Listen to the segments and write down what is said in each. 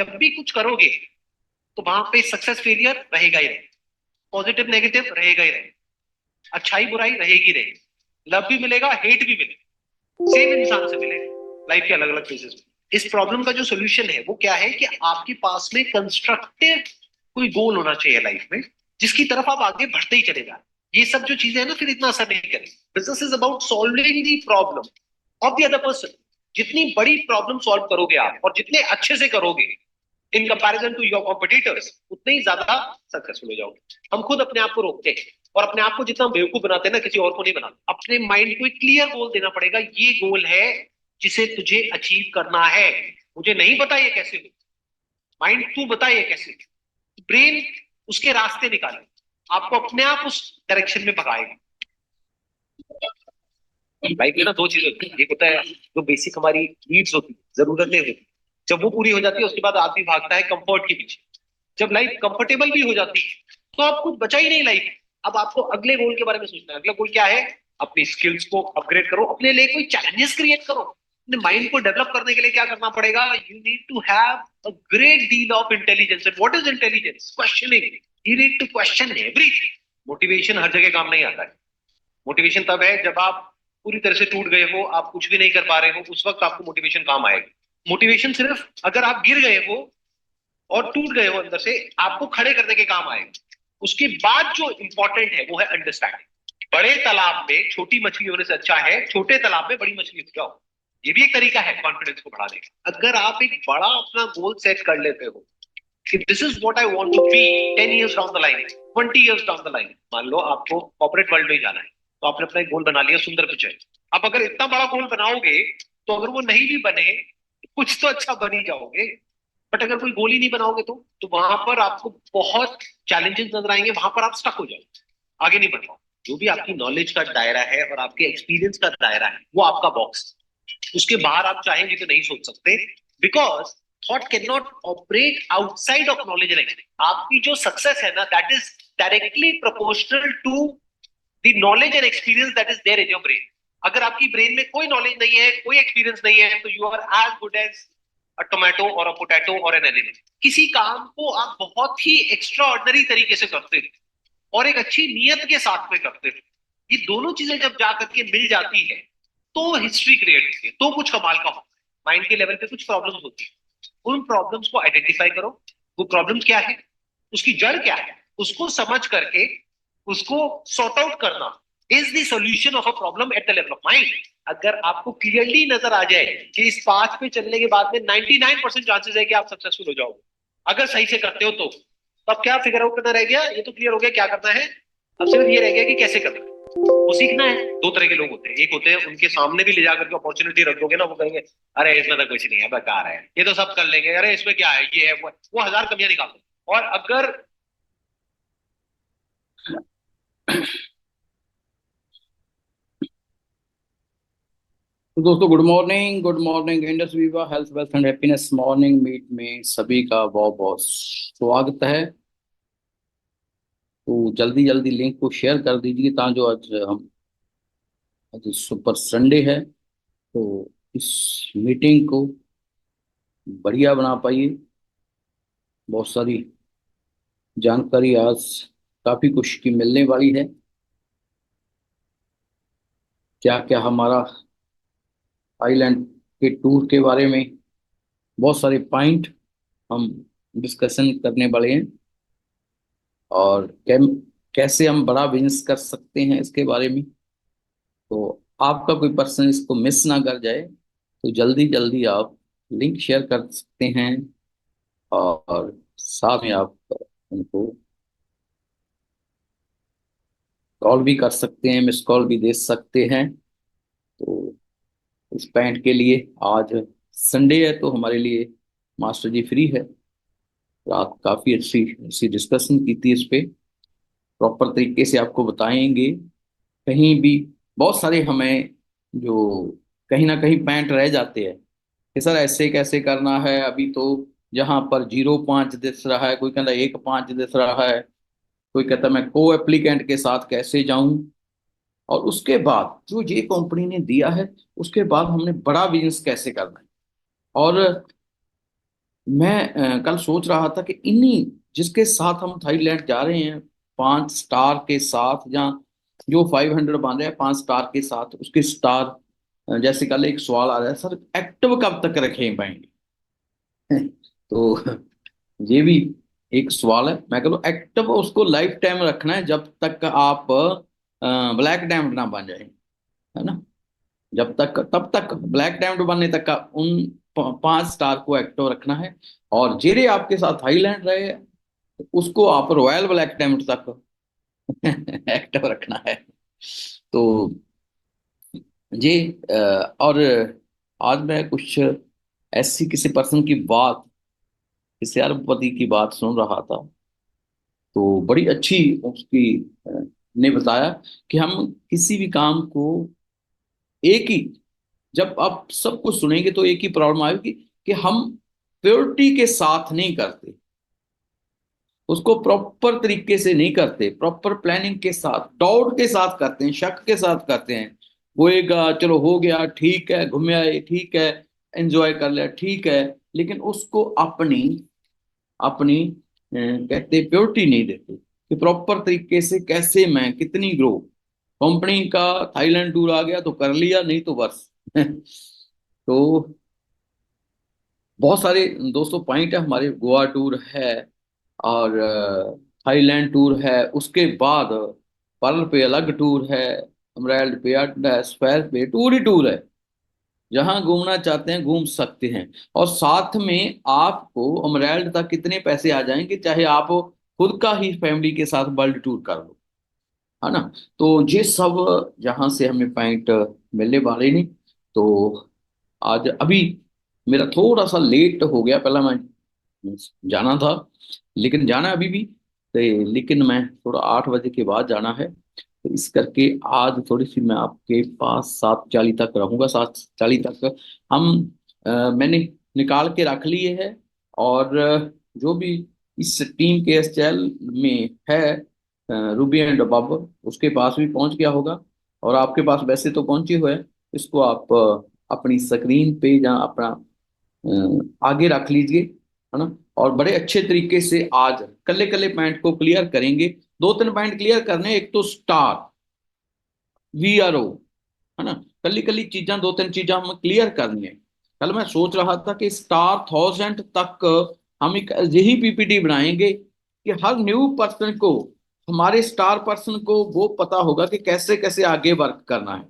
जब भी कुछ करोगे तो वहां पे सक्सेस फेलियर रहेगा ही रहेगा, पॉजिटिव नेगेटिव रहेगा ही रहेगा, अच्छाई बुराई रहेगी रहेगी, लव भी मिलेगा हेट भी मिलेगा, सेम इंसान से मिलेगा लाइफ के अलग अलग फेजेस में। इस प्रॉब्लम का जो सोल्यूशन है वो क्या है कि आपके पास में कंस्ट्रक्टिव कोई गोल होना चाहिए लाइफ में, जिसकी तरफ आप आगे बढ़ते ही चले जाए। ये सब जो चीजें हैं ना फिर इतना असर नहीं करेगी। Business is about solving the problem of the other person. जितनी बड़ी प्रॉब्लम सॉल्व करोगे आप और जितने अच्छे से करोगे in comparison to your competitors, उतने ही ज्यादा सक्सेसफुल हो जाओगे। हम खुद अपने आप को रोकते हैं और अपने आप को जितना बेवकूफ बनाते हैं ना, किसी और को नहीं बनाते। अपने माइंड को एक क्लियर गोल देना पड़ेगा, ये गोल है जिसे तुझे अचीव करना है। मुझे नहीं पता ये कैसे हो, माइंड तू बता ये कैसे, ब्रेन उसके रास्ते निकाले, आपको अपने आप उस डायरेक्शन में भगाएगा। लाइफ में ना दो चीजें होती है, एक होता है जो बेसिक हमारी नीड्स होती है, जरूरतें होती है। जब वो पूरी हो जाती है उसके बाद आदमी भागता है कंफर्ट के पीछे। जब लाइफ कंफर्टेबल भी हो जाती है तो आप कुछ बचा ही नहीं लाइफ में। अब आपको अगले गोल के बारे में सोचना है। अगला गोल क्या है? अपनी स्किल्स को अपग्रेड करो, अपने लिए कोई चैलेंजेस क्रिएट करो। अपने माइंड को डेवलप करने के लिए क्या करना पड़ेगा? You need to have a great deal of intelligence. And what is intelligence? Questioning. You need to question everything. Motivation हर जगह काम नहीं आता है। मोटिवेशन तब है जब आप पूरी तरह से टूट गए हो, आप कुछ भी नहीं कर पा रहे हो, उस वक्त आपको मोटिवेशन काम आएगी। मोटिवेशन सिर्फ अगर आप गिर गए हो और टूट गए हो अंदर से, आपको खड़े करने के काम आएगा। उसके बाद जो इंपॉर्टेंट है वो है अंडरस्टैंडिंग। बड़े तालाब में छोटी मछली होने से अच्छा है छोटे तालाब में बड़ी मछली हो जाओ। ये भी एक तरीका है कॉन्फिडेंस को बढ़ाने का। अगर आप एक बड़ा अपना गोल सेट कर लेते हो कि this is what I want to be 10 years down the line, 20 years down the line. मान लो आपको कॉर्पोरेट वर्ल्ड में जाना है तो आपने अपना एक गोल बना लिया, सुंदर पिक्चर। अब अगर इतना बड़ा गोल बनाओगे तो अगर वो नहीं भी बने कुछ तो अच्छा बन ही जाओगे। बट अगर कोई गोल ही नहीं बनाओगे तो वहां पर आपको बहुत चैलेंजेस नजर आएंगे, वहां पर आप स्टक हो जाओगे, आगे नहीं बढ़ पाओ। जो भी आपकी नॉलेज का दायरा है और आपके एक्सपीरियंस का दायरा है वो आपका बॉक्स, उसके बाहर आप चाहेंगे तो नहीं सोच सकते। Because thought can not operate outside of knowledge and experience. आपकी जो सक्सेस है ना that is directly proportional to the knowledge and experience that is there in your brain. अगर आपकी ब्रेन में कोई नॉलेज नहीं है, कोई एक्सपीरियंस नहीं है, तो you are as good as a tomato और अ पोटैटो और एन एनिमल। किसी काम को आप बहुत ही एक्स्ट्रा ऑर्डिनरी तरीके से करते हो और एक अच्छी नीयत के साथ में करते हो, ये दोनों चीजें जब जाकर के मिल जाती है तो हिस्ट्री क्रिएट होती है, तो कुछ कमाल का होता है। माइंड के लेवल पे कुछ प्रॉब्लम्स होती है, उन प्रॉब्लम्स को आइडेंटिफाई करो। वो प्रॉब्लम्स क्या है, उसकी जड़ क्या है, उसको समझ करके उसको सॉर्ट आउट करना is the solution of a problem at the level of mind. अगर आपको क्लियरली नजर आ जाए कि इस पाथ पे चलने के बाद में 99% चांसेस है कि आप सक्सेसफुल हो जाओगे अगर सही से करते हो तो अब क्या फिगर आउट करना रह गया? ये तो क्लियर हो गया क्या करना है, अब सिर्फ ये रह गया कि कैसे करना है। वो सीखना है। दो तरह के लोग होते हैं, एक होते हैं उनके सामने भी ले जाकर के अपॉर्चुनिटी रख दोगे ना, वो कहेंगे अरे इसमें तो कुछ नहीं है, बेकार है, ये तो सब कर लेंगे, अरे इसमें क्या है, ये है वो हजार कमियां निकाल दो। और अगर तो दोस्तों good morning Indus Viva health wealth and happiness morning meet में सभी का बहुत बहुत स्वागत है। तो जल्दी जल्दी लिंक को शेयर कर दीजिए ताकि जो आज सुपर संडे है तो इस मीटिंग को बढ़िया बना पाइए। बहुत सारी जानकारी आज काफी कुछ की मिलने वाली है। क्या क्या हमारा आइलैंड के टूर के बारे में बहुत सारे पॉइंट हम डिस्कशन करने वाले हैं और कैसे हम बड़ा बिजनेस कर सकते हैं इसके बारे में। तो आपका कोई पर्सन इसको मिस ना कर जाए तो जल्दी जल्दी आप लिंक शेयर कर सकते हैं और साथ में आप उनको कॉल भी कर सकते हैं, मिस कॉल भी दे सकते हैं। तो इस पॉइंट के लिए आज संडे है तो हमारे लिए मास्टर जी फ्री है। रात काफी अच्छी अच्छी डिस्कशन की थी, इस पे प्रॉपर तरीके से आपको बताएंगे। कहीं भी बहुत सारे हमें जो कहीं ना कहीं पॉइंट रह जाते हैं कि सर ऐसे कैसे करना है, अभी तो जहां पर 0.5 दिख रहा है, कोई कहता है 1.5 दिख रहा है, कोई कहता है मैं को एप्लीकेंट के साथ कैसे जाऊं। और उसके बाद जो ये कंपनी ने दिया है उसके बाद हमने बड़ा बिजनेस कैसे करना है। और मैं कल सोच रहा था कि इन्हीं जिसके साथ हम थाईलैंड जा रहे हैं, 5 स्टार के साथ, या जो 500 बांधे हैं 5 स्टार के साथ, उसके स्टार, जैसे कल एक सवाल आ रहा है, सर एक्टिव कब तक रखे पाएंगे? तो ये भी एक सवाल है। मैं कहूँ एक्टिव उसको लाइफ टाइम रखना है, जब तक आप ब्लैक डायमंड ना बन जाए, है ना। जब तक, तब तक ब्लैक डायमंड बनने तक का उन 5 स्टार को एक्टिव रखना है। और जेरे आपके साथ हाईलैंड रहे, उसको आप रॉयल ब्लैक डायमंड तक एक्टिव रखना है। तो ये और आज मैं कुछ ऐसी किसी पर्सन की बात, किसी अरबपति की बात सुन रहा था, तो बड़ी अच्छी उसकी ने बताया कि हम किसी भी काम को एक ही, जब आप सब कुछ सुनेंगे तो एक ही प्रॉब्लम आएगी कि हम प्योरिटी के साथ नहीं करते, उसको प्रॉपर तरीके से नहीं करते, प्रॉपर प्लानिंग के साथ, डाउट के साथ करते हैं, शक के साथ करते हैं। होएगा, चलो हो गया, ठीक है, घूमे आए, ठीक है, एंजॉय कर लिया, ठीक है, लेकिन उसको अपनी अपनी कहते प्योरिटी नहीं देते कि प्रॉपर तरीके से कैसे मैं कितनी ग्रो। कंपनी का थाईलैंड टूर आ गया तो कर लिया, नहीं तो बस। तो बहुत सारे दोस्तों पॉइंट है, हमारे गोवा टूर है, और थाईलैंड टूर है, उसके बाद पर्ल पे अलग टूर है, एमराल्ड पे, स्फेयर पे टूर ही टूर है। जहां घूमना चाहते हैं घूम सकते हैं। और साथ में आपको एमराल्ड तक कितने पैसे आ जाएंगे, चाहे आप खुद का ही फैमिली के साथ वर्ल्ड टूर कर लो, है ना। तो ये सब जहां से हमें पॉइंट मिलने वाले नहीं। तो आज अभी मेरा थोड़ा सा लेट हो गया, पहला मैं जाना था, लेकिन जाना अभी भी, लेकिन मैं थोड़ा 8 बजे के बाद जाना है, तो इस करके आज थोड़ी सी मैं आपके पास 7:40 तक रहूंगा। 7:40 तक हम मैंने निकाल के रख लिए है। और जो भी इस टीम के एसएचएल में है, रूबी एंड बब, उसके पास भी पहुंच गया होगा, और आपके पास वैसे तो पहुंचे हुए हैं। इसको आप अपनी स्क्रीन पे या अपना आगे रख लीजिए, है ना। और बड़े अच्छे तरीके से आज कल्ले कल्ले पॉइंट को क्लियर करेंगे। 2-3 पॉइंट क्लियर करने हैं। एक तो स्टार, वीआरओ, है ना, कल्ली कल्ली चीजां, 2-3 चीजां हम क्लियर करनी है। कल मैं सोच रहा था कि स्टार 1000 तक हम एक यही पीपीटी बनाएंगे कि हर न्यू पर्सन को, हमारे स्टार पर्सन को वो पता होगा कि कैसे कैसे आगे वर्क करना है।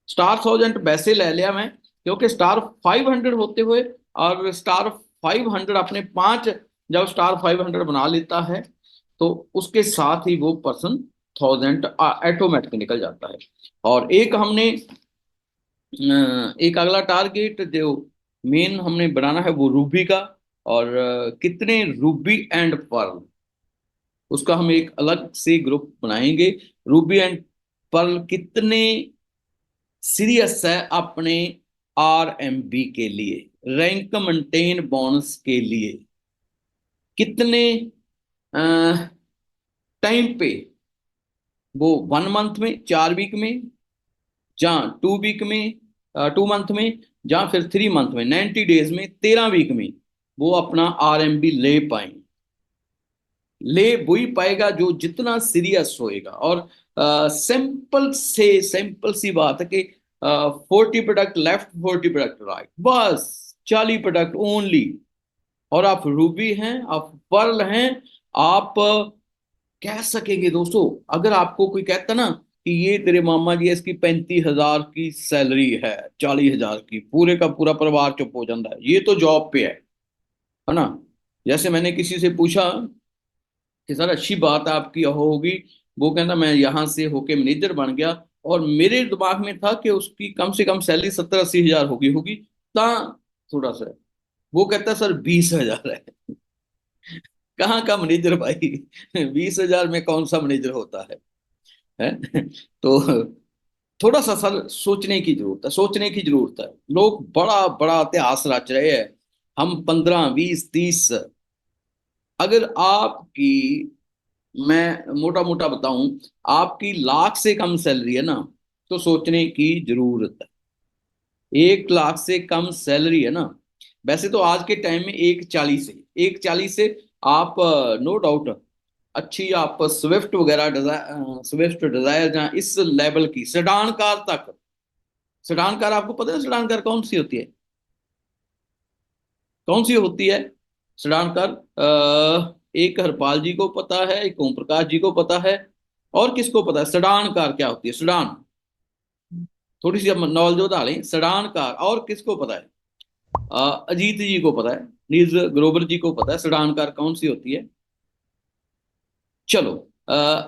स्टार 1000 वैसे ले लिया मैं, क्योंकि स्टार 500 होते हुए, और स्टार 500 अपने 5, जब स्टार 500 बना लेता है तो उसके साथ ही वो पर्सन 1000 ऑटोमेटिक निकल जाता है। और एक हमने एक अगला टारगेट जो मेन हमने बनाना है वो रूबी का, और कितने रूबी एंड पर्ल, उसका हम एक अलग से ग्रुप बनाएंगे। रूबी एंड पर्ल कितने सीरियस है अपने आरएमबी के लिए, रैंक मेंटेन बोनस के लिए, कितने टाइम पे, वो 1 मंथ में, 4 वीक में, जहाँ 2 वीक में, 2 मंथ में, जहाँ फिर 3 मंथ में, 90 डेज में, 13 वीक में वो अपना आरएमबी ले पाए। ले वही पाएगा जो जितना सीरियस होएगा। और सिंपल सी बात है कि 40 प्रोडक्ट लेफ्ट, 40 प्रोडक्ट राइट, बस 40 प्रोडक्ट ओनली। और आप रूबी हैं, आप पर्ल हैं, आप कह सकेंगे दोस्तों, अगर आपको कोई कहता ना कि ये तेरे मामा जी इसकी 35,000 की सैलरी है, 40,000 की, पूरे का पूरा परिवार चुप हो जाता है, ये तो जॉब पे है ना। जैसे मैंने किसी से पूछा कि सर अच्छी बात आपकी होगी, वो कहता मैं यहाँ से होके मैनेजर बन गया, और मेरे दिमाग में था कि उसकी कम से कम सैलरी 70-80 हजार होगी होगी ता थोड़ा सा। वो कहता सर 20,000 है। कहाँ का मैनेजर भाई? 20,000 में कौन सा मैनेजर होता है? तो थोड़ा सा सर सोचने की जरूरत है, सोचने की जरूरत है। लोग बड़ा बड़ा इतिहास रच रहे हैं, हम 15, 20, 30। अगर आपकी, मैं मोटा मोटा बताऊं, आपकी लाख से कम सैलरी है ना, तो सोचने की जरूरत है। 1 लाख से कम सैलरी है ना, वैसे तो आज के टाइम में 140 है, 140 से आप नो डाउट अच्छी आप स्विफ्ट वगैरह स्विफ्ट डिजायर जहाँ इस लेवल की सेडान कार तक, सेडान कार आपको पता है सेडान कार कौन सी होती है? कौन सी होती है सेडान कार? एक हरपाल जी को पता है, एक ओम प्रकाश जी को पता है, और किसको पता है सेडान कार क्या होती है? सेडान, थोड़ी सी हम नॉलेज बता लें, सेडान कार और किसको पता है? अजीत जी को पता है, नीरज ग्रोवर जी को पता है सेडान कार कौन सी होती है। चलो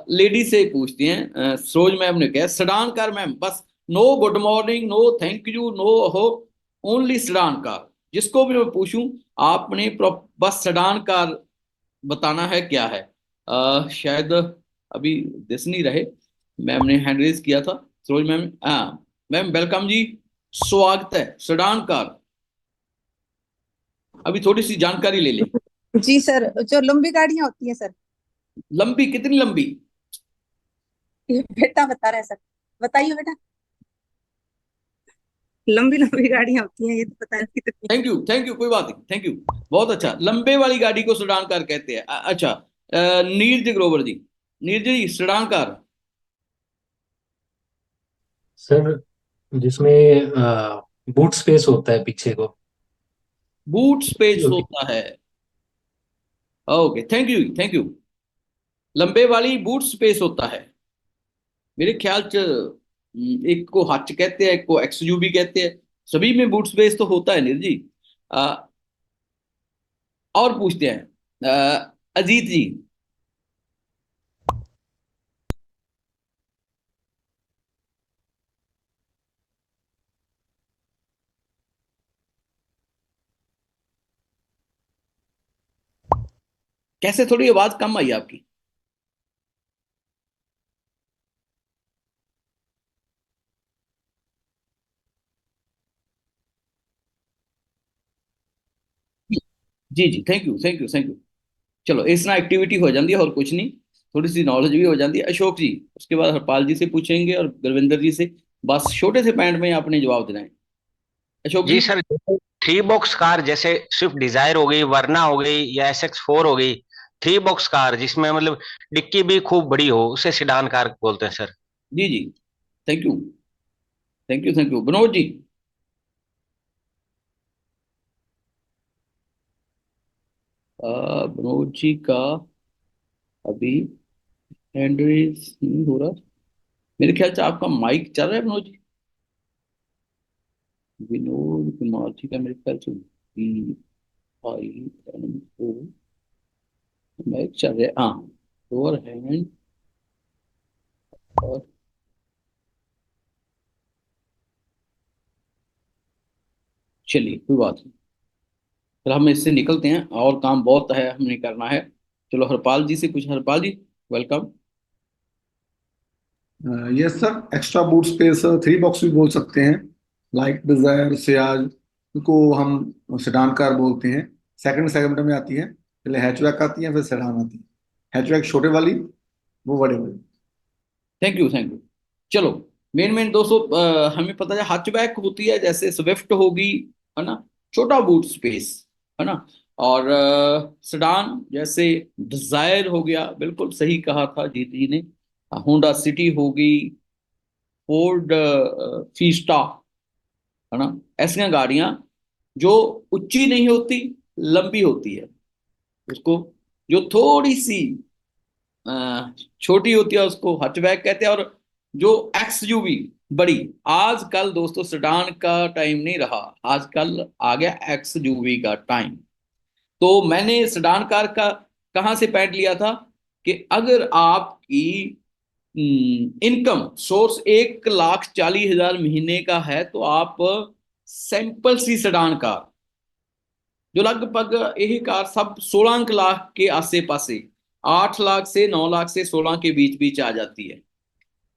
लेडी से पूछते हैं, सरोज मैम ने कहा सेडान कार मैम, बस no good morning, no thank you, no हो, ओनली सेडान कार। जिसको भी मैं पूछूं आपने बस सेडान कार बताना है क्या है। शायद अभी दिस नहीं रहे, मैम ने हैंड रेज किया था, सरोज मैम। हाँ मैम वेलकम जी, स्वागत है। सेडान कार अभी थोड़ी सी जानकारी ले लें। जी सर, जो लंबी गाड़ियां होती हैं सर। लंबी कितनी लंबी? ये बेटा बता रहा है सर, बताइए बेटा। लंबी लंबी गाड़ियां होती हैं, ये तो पता नहीं कितनी। थैंक यू कोई बात नहीं, थैंक यू। बहुत अच्छा, लंबे वाली गाड़ी को सेडान कार कहते हैं। अच्छा नीरज ग्रोवर जी, Neeraj ji sedan car. Sir जिसमें बूट स्पेस होता है पीछे को। बूट स्पेस होता है, okay thank you thank you. लंबे वाली बूट स्पेस होता है मेरे ख्याल च। एक को हच कहते हैं, एक को एक्सयूवी कहते हैं, सभी में बूट स्पेस तो होता है नीरज जी। अ, और पूछते हैं अजीत जी। कैसे थोड़ी आवाज कम आई आपकी? जी जी thank you thank you thank you. चलो इस ना एक्टिविटी हो जाती है और कुछ नहीं, थोड़ी सी नॉलेज भी हो जाती है। अशोक जी, उसके बाद हरपाल जी से पूछेंगे और गुरविंदर जी से। बस छोटे से पॉइंट में आपने जवाब देना है। अशोक जी जी। सर, थ्री बॉक्स कार जैसे स्विफ्ट डिजायर हो गई, वरना हो गई, या SX4 हो गई, थ्री बॉक्स कार जिसमें मतलब डिक्की भी खूब बड़ी हो, उसे सिडान कार बोलते हैं सर। जी जी thank you thank you thank you. Vinod ji. Vinod ji का अभी हैंड रेज नहीं हो रहा, मेरे ख्याल से आपका माइक चल रहा है विनोद जी। विनोद कुमार जी का मेरे ख्याल से VINO माइक चल रहा है, हाँ। लोअर हैंड और चलिए कोई बात नहीं, फिर हम इससे निकलते हैं और काम बहुत है हमने करना है। चलो हरपाल जी से कुछ, Harpal ji welcome. Yes sir, extra boot space three box भी बोल सकते हैं। लाइक डिजायर, सियाज, इनको हम सेडान कार बोलते हैं। सेकंड सेगमेंट में आती है, पहले हैचबैक आती है फिर सेडान आती है। हैचबैक छोटे वाली, वो बड़े वाली। Thank you thank you. चलो मेन मेन दोस्तों, हमें पता है हैचबैक होती है जैसे स्विफ्ट होगी, है ना, छोटा बूट स्पेस, है ना। और सेडान जैसे डिजायर हो गया, बिल्कुल सही कहा था जीत जी ने। होंडा सिटी होगी, फोर्ड फीस्टा, है ना। ऐसी गाड़ियां जो ऊंची नहीं होती, लंबी होती है, उसको जो थोड़ी सी छोटी होती है उसको हचबैक कहते हैं। और जो एक्सयूवी बड़ी, आजकल दोस्तों सेडान का टाइम नहीं रहा, आजकल आ गया एक्सयूवी का टाइम। तो मैंने सेडान कार का कहां से पैंट लिया था कि अगर आपकी इनकम सोर्स 1,40,000 महीने का है तो आप सैंपल सी सेडान कार, जो लगभग यही कार सब 16 लाख के आसे पासे, 8 लाख से 9 लाख से 16 के बीच बीच आ जाती है,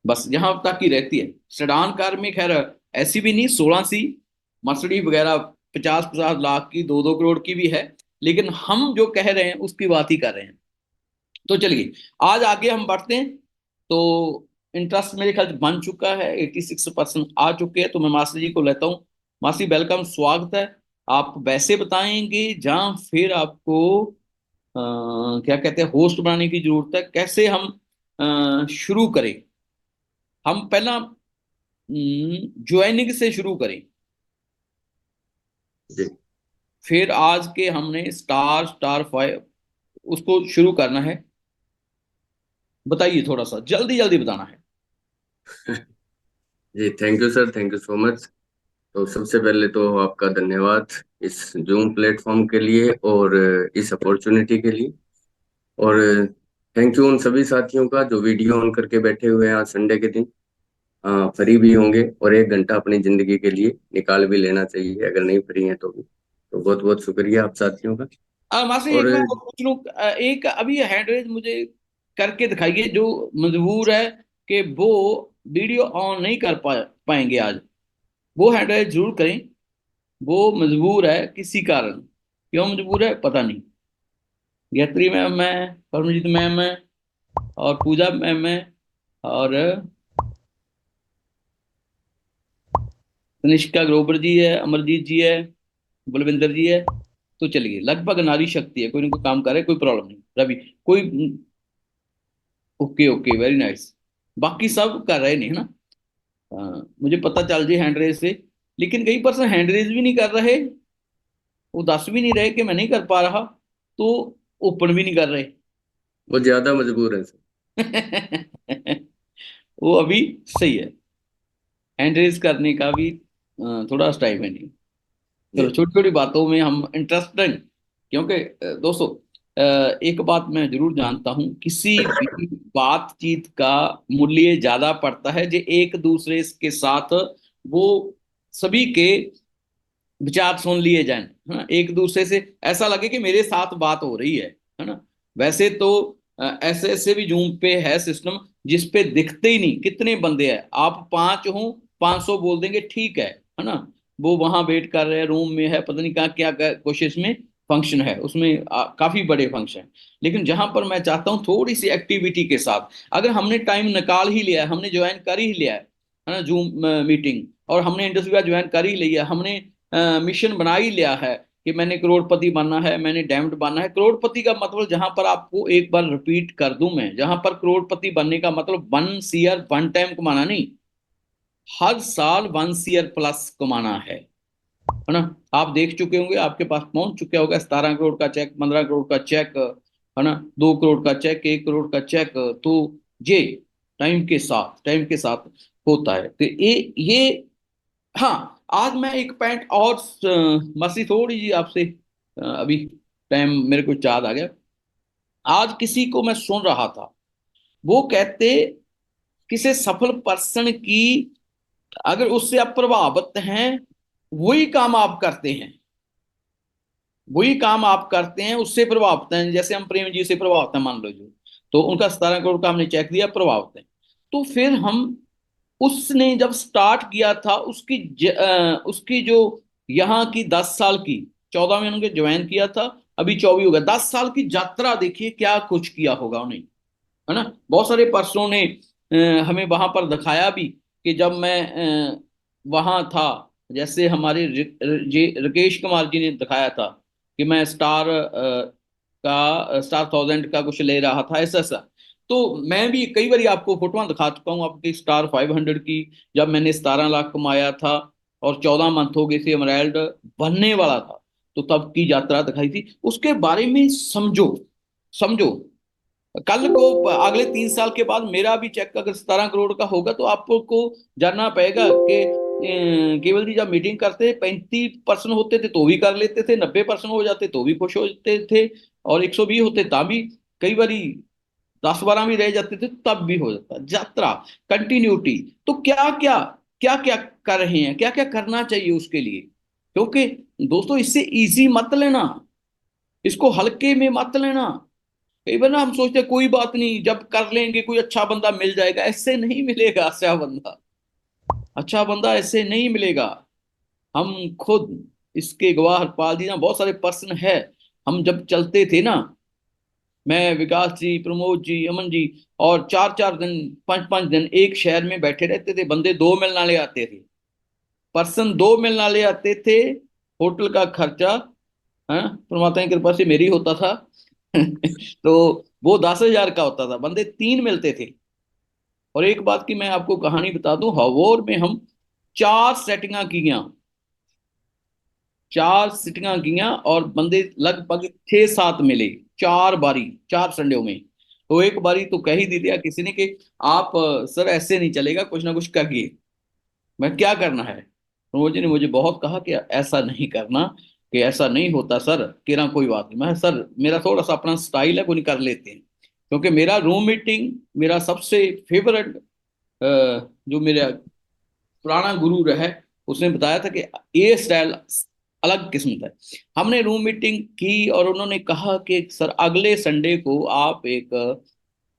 बस यहाँ तक ही रहती है। सेडान कार में खैर ऐसी भी नहीं 16 सी, मर्सिडीज वगैरह 50-50 लाख की, 2-2 करोड़ की भी है, लेकिन हम जो कह रहे हैं उसकी बात ही कर रहे हैं। तो चलिए आज आगे हम बढ़ते हैं। तो इंटरेस्ट मेरे ख्याल से बन चुका है, 86% आ चुके हैं। तो मैं मास्टर जी को लेता हूँ। मास्टर जी वेलकम, स्वागत है। आप वैसे बताएंगे जहाँ फिर आपको क्या कहते हैं होस्ट बनाने की जरूरत है, कैसे हम शुरू करें। हम पहला ज्वाइनिंग से शुरू करें, जी फिर आज के हमने स्टार स्टार फाइव उसको शुरू करना है। बताइए, थोड़ा सा जल्दी जल्दी बताना है। जी, thank you sir, thank you so much. तो सबसे पहले तो आपका धन्यवाद इस जूम प्लेटफॉर्म के लिए और इस अपॉर्चुनिटी के लिए। और थैंक यू उन सभी साथियों का जो वीडियो ऑन करके बैठे हुए हैं आज संडे के दिन, फ्री भी होंगे और 1 घंटा अपनी जिंदगी के लिए निकाल भी लेना चाहिए अगर नहीं फ्री हैं तो भी। तो बहुत बहुत शुक्रिया आप साथियों का। मासी और एक मैं और पूछ लूं, एक अभी हैंड रेज मुझे करके दिखाइए जो मजबूर है कि वो वीडियो ऑन नहीं कर पाएंगे आज। वो हैंड रेज जरूर करें। वो मजबूर है किसी कारण, क्यों मजबूर है पता नहीं। गायत्री मैम है, परमजीत मैम है, और पूजा मैम है, और तनिष्का ग्रोवर जी है, अमरजीत जी है, बलविंदर जी है। तो चलिए, लगभग नारी शक्ति है, कोई ना कोई काम कर रहे, कोई प्रॉब्लम नहीं। रवि कोई, ओके ओके, वेरी नाइस। बाकी सब कर रहे नहीं है ना। मुझे पता चल जाए हैंड रेज से, लेकिन कई पर्सन हैंड रेज भी नहीं कर रहे, वो दस भी नहीं रहे कि मैं नहीं कर पा रहा, तो ओपन भी नहीं कर रहे। वो ज्यादा मजबूर है सर। वो अभी सही है, हैंड रेज करने का भी थोड़ा टाइम है नहीं। चलो, जी छोटी छोटी बातों में हम इंटरेस्टेड, क्योंकि दोस्तों, एक बात मैं जरूर जानता हूं, किसी भी बातचीत का मूल्य ज्यादा पड़ता है जो एक दूसरे के साथ वो सभी के विचार सुन लिए जाएं, है ना। एक दूसरे से ऐसा लगे कि मेरे साथ बात हो रही है ना। वैसे तो ऐसे ऐसे भी जूम पे है सिस्टम जिस पे दिखते ही नहीं कितने बंदे हैं। आप 5 हो, 500 बोल देंगे, ठीक है ना। वो वहां वेट कर रहे हैं, रूम में है, पता नहीं कहाँ क्या कोशिश में फंक्शन है, उसमें काफी बड़े फंक्शन। लेकिन जहां पर मैं चाहता हूँ थोड़ी सी एक्टिविटी के साथ, अगर हमने टाइम निकाल ही लिया है, हमने ज्वाइन कर ही लिया है ना जूम मीटिंग, और हमने इंडस्ट्री ज्वाइन कर ही लिया, हमने मिशन बना ही लिया है कि मैंने करोड़पति बनना है, मैंने डायमंड बनना है। करोड़पति का मतलब, जहां पर आपको एक बार रिपीट कर दूं मैं, जहां पर करोड़पति बनने का मतलब 1 ईयर 1 टाइम कमाना नहीं, हर साल 1 ईयर प्लस कमाना है ना। आप देख चुके होंगे, आपके पास पहुंच चुका होगा 17 करोड़ का चेक, 15 करोड़ का चेक, है ना, 2 करोड़ का चेक, 1 करोड़ का चेक। तो ये टाइम के साथ होता है। तो ये हाँ, आज मैं एक पॉइंट और मसी थोड़ी जी आपसे, अभी टाइम मेरे को याद आ गया। आज किसी को मैं सुन रहा था, वो कहते, किसी सफल पर्सन की, अगर उससे आप प्रभावित हैं, वही काम आप करते हैं, वही काम आप करते हैं उससे प्रभावित हैं। जैसे हम प्रेम जी से प्रभावित हैं, मान लो जो, तो उनका 17 करोड़ का हमने चेक दिया, प्रभावित है। तो फिर हम, उसने जब स्टार्ट किया था, उसकी जो यहाँ की 10 साल की, 14 में उन्होंने ज्वाइन किया था, अभी 24 हो गया, 10 साल की यात्रा देखिए क्या कुछ किया होगा उन्हें, है ना। बहुत सारे पर्सनों ने हमें वहां पर दिखाया भी कि जब मैं वहां था, जैसे हमारे राकेश कुमार जी ने दिखाया था कि मैं स्टार 1000 का कुछ ले रहा था, ऐसा ऐसा। तो मैं भी कई बार आपको फोटोआं दिखा चुका हूँ आपकी स्टार 500 की, जब मैंने 17 लाख कमाया था और 14 मंथ हो गए थे, एमराल्ड बनने वाला था, तो तब की यात्रा दिखाई थी। उसके बारे में समझो, समझो। कल को अगले 3 साल के बाद मेरा भी चेक अगर 17 करोड़ का होगा, तो आपको जानना पड़ेगा कि केवल जी जब मीटिंग करते 35% होते थे तो भी कर लेते थे, 90% हो जाते तो भी खुश होते थे, और 120 होते तब भी, कई बार 10-12 भी रह जाते थे तब भी हो जाता। यात्रा, कंटिन्यूटी। तो क्या क्या कर रहे हैं, क्या क्या करना चाहिए उसके लिए। क्योंकि दोस्तों, इससे इजी मत लेना, इसको हल्के में मत लेना। कई बार ना हम सोचते हैं कोई बात नहीं, जब कर लेंगे कोई अच्छा बंदा मिल जाएगा। ऐसे नहीं मिलेगा अच्छा बंदा, अच्छा बंदा ऐसे नहीं मिलेगा। हम खुद इसके गवाह, हरपाल जी ना, बहुत सारे पर्सन है। हम जब चलते थे ना, मैं, विकास जी, प्रमोद जी, अमन जी, और 4-4 दिन, 5-5 दिन एक शहर में बैठे रहते थे, बंदे 2 मिलना ले आते थे, पर्सन 2 मिलना ले आते थे, होटल का खर्चा, हाँ, परमात्मा की कृपा से मेरी होता था। तो वो 10,000 का होता था, बंदे 3 मिलते थे। और एक बात की मैं आपको कहानी बता दूं, हवोर में हम 4 सेटिंगां किया, 4 सिटिंगां किया, और बंदे लगभग 6-7 मिले, 4 बारी, 4 संडेों में। तो एक बारी तो कह ही दी दिया किसी ने कि आप सर ऐसे नहीं चलेगा, कुछ ना कुछ करिए। मैं क्या करना है? प्रमोद जी ने मुझे बहुत कहा कि ऐसा नहीं करना, कि ऐसा नहीं होता सर, कि ना कोई बात नहीं। मैं सर मेरा थोड़ा सा अपना स्टाइल है, वो नहीं कर लेते हैं। क्योंकि मेरा रूम मीटिंग मेरा सबसे फेवरेट, जो मेरा पुराना गुरु रहा है, उसने बताया था कि ये स्टाइल अलग किस्म का है। हमने रूम मीटिंग की और उन्होंने कहा कि सर अगले संडे को आप एक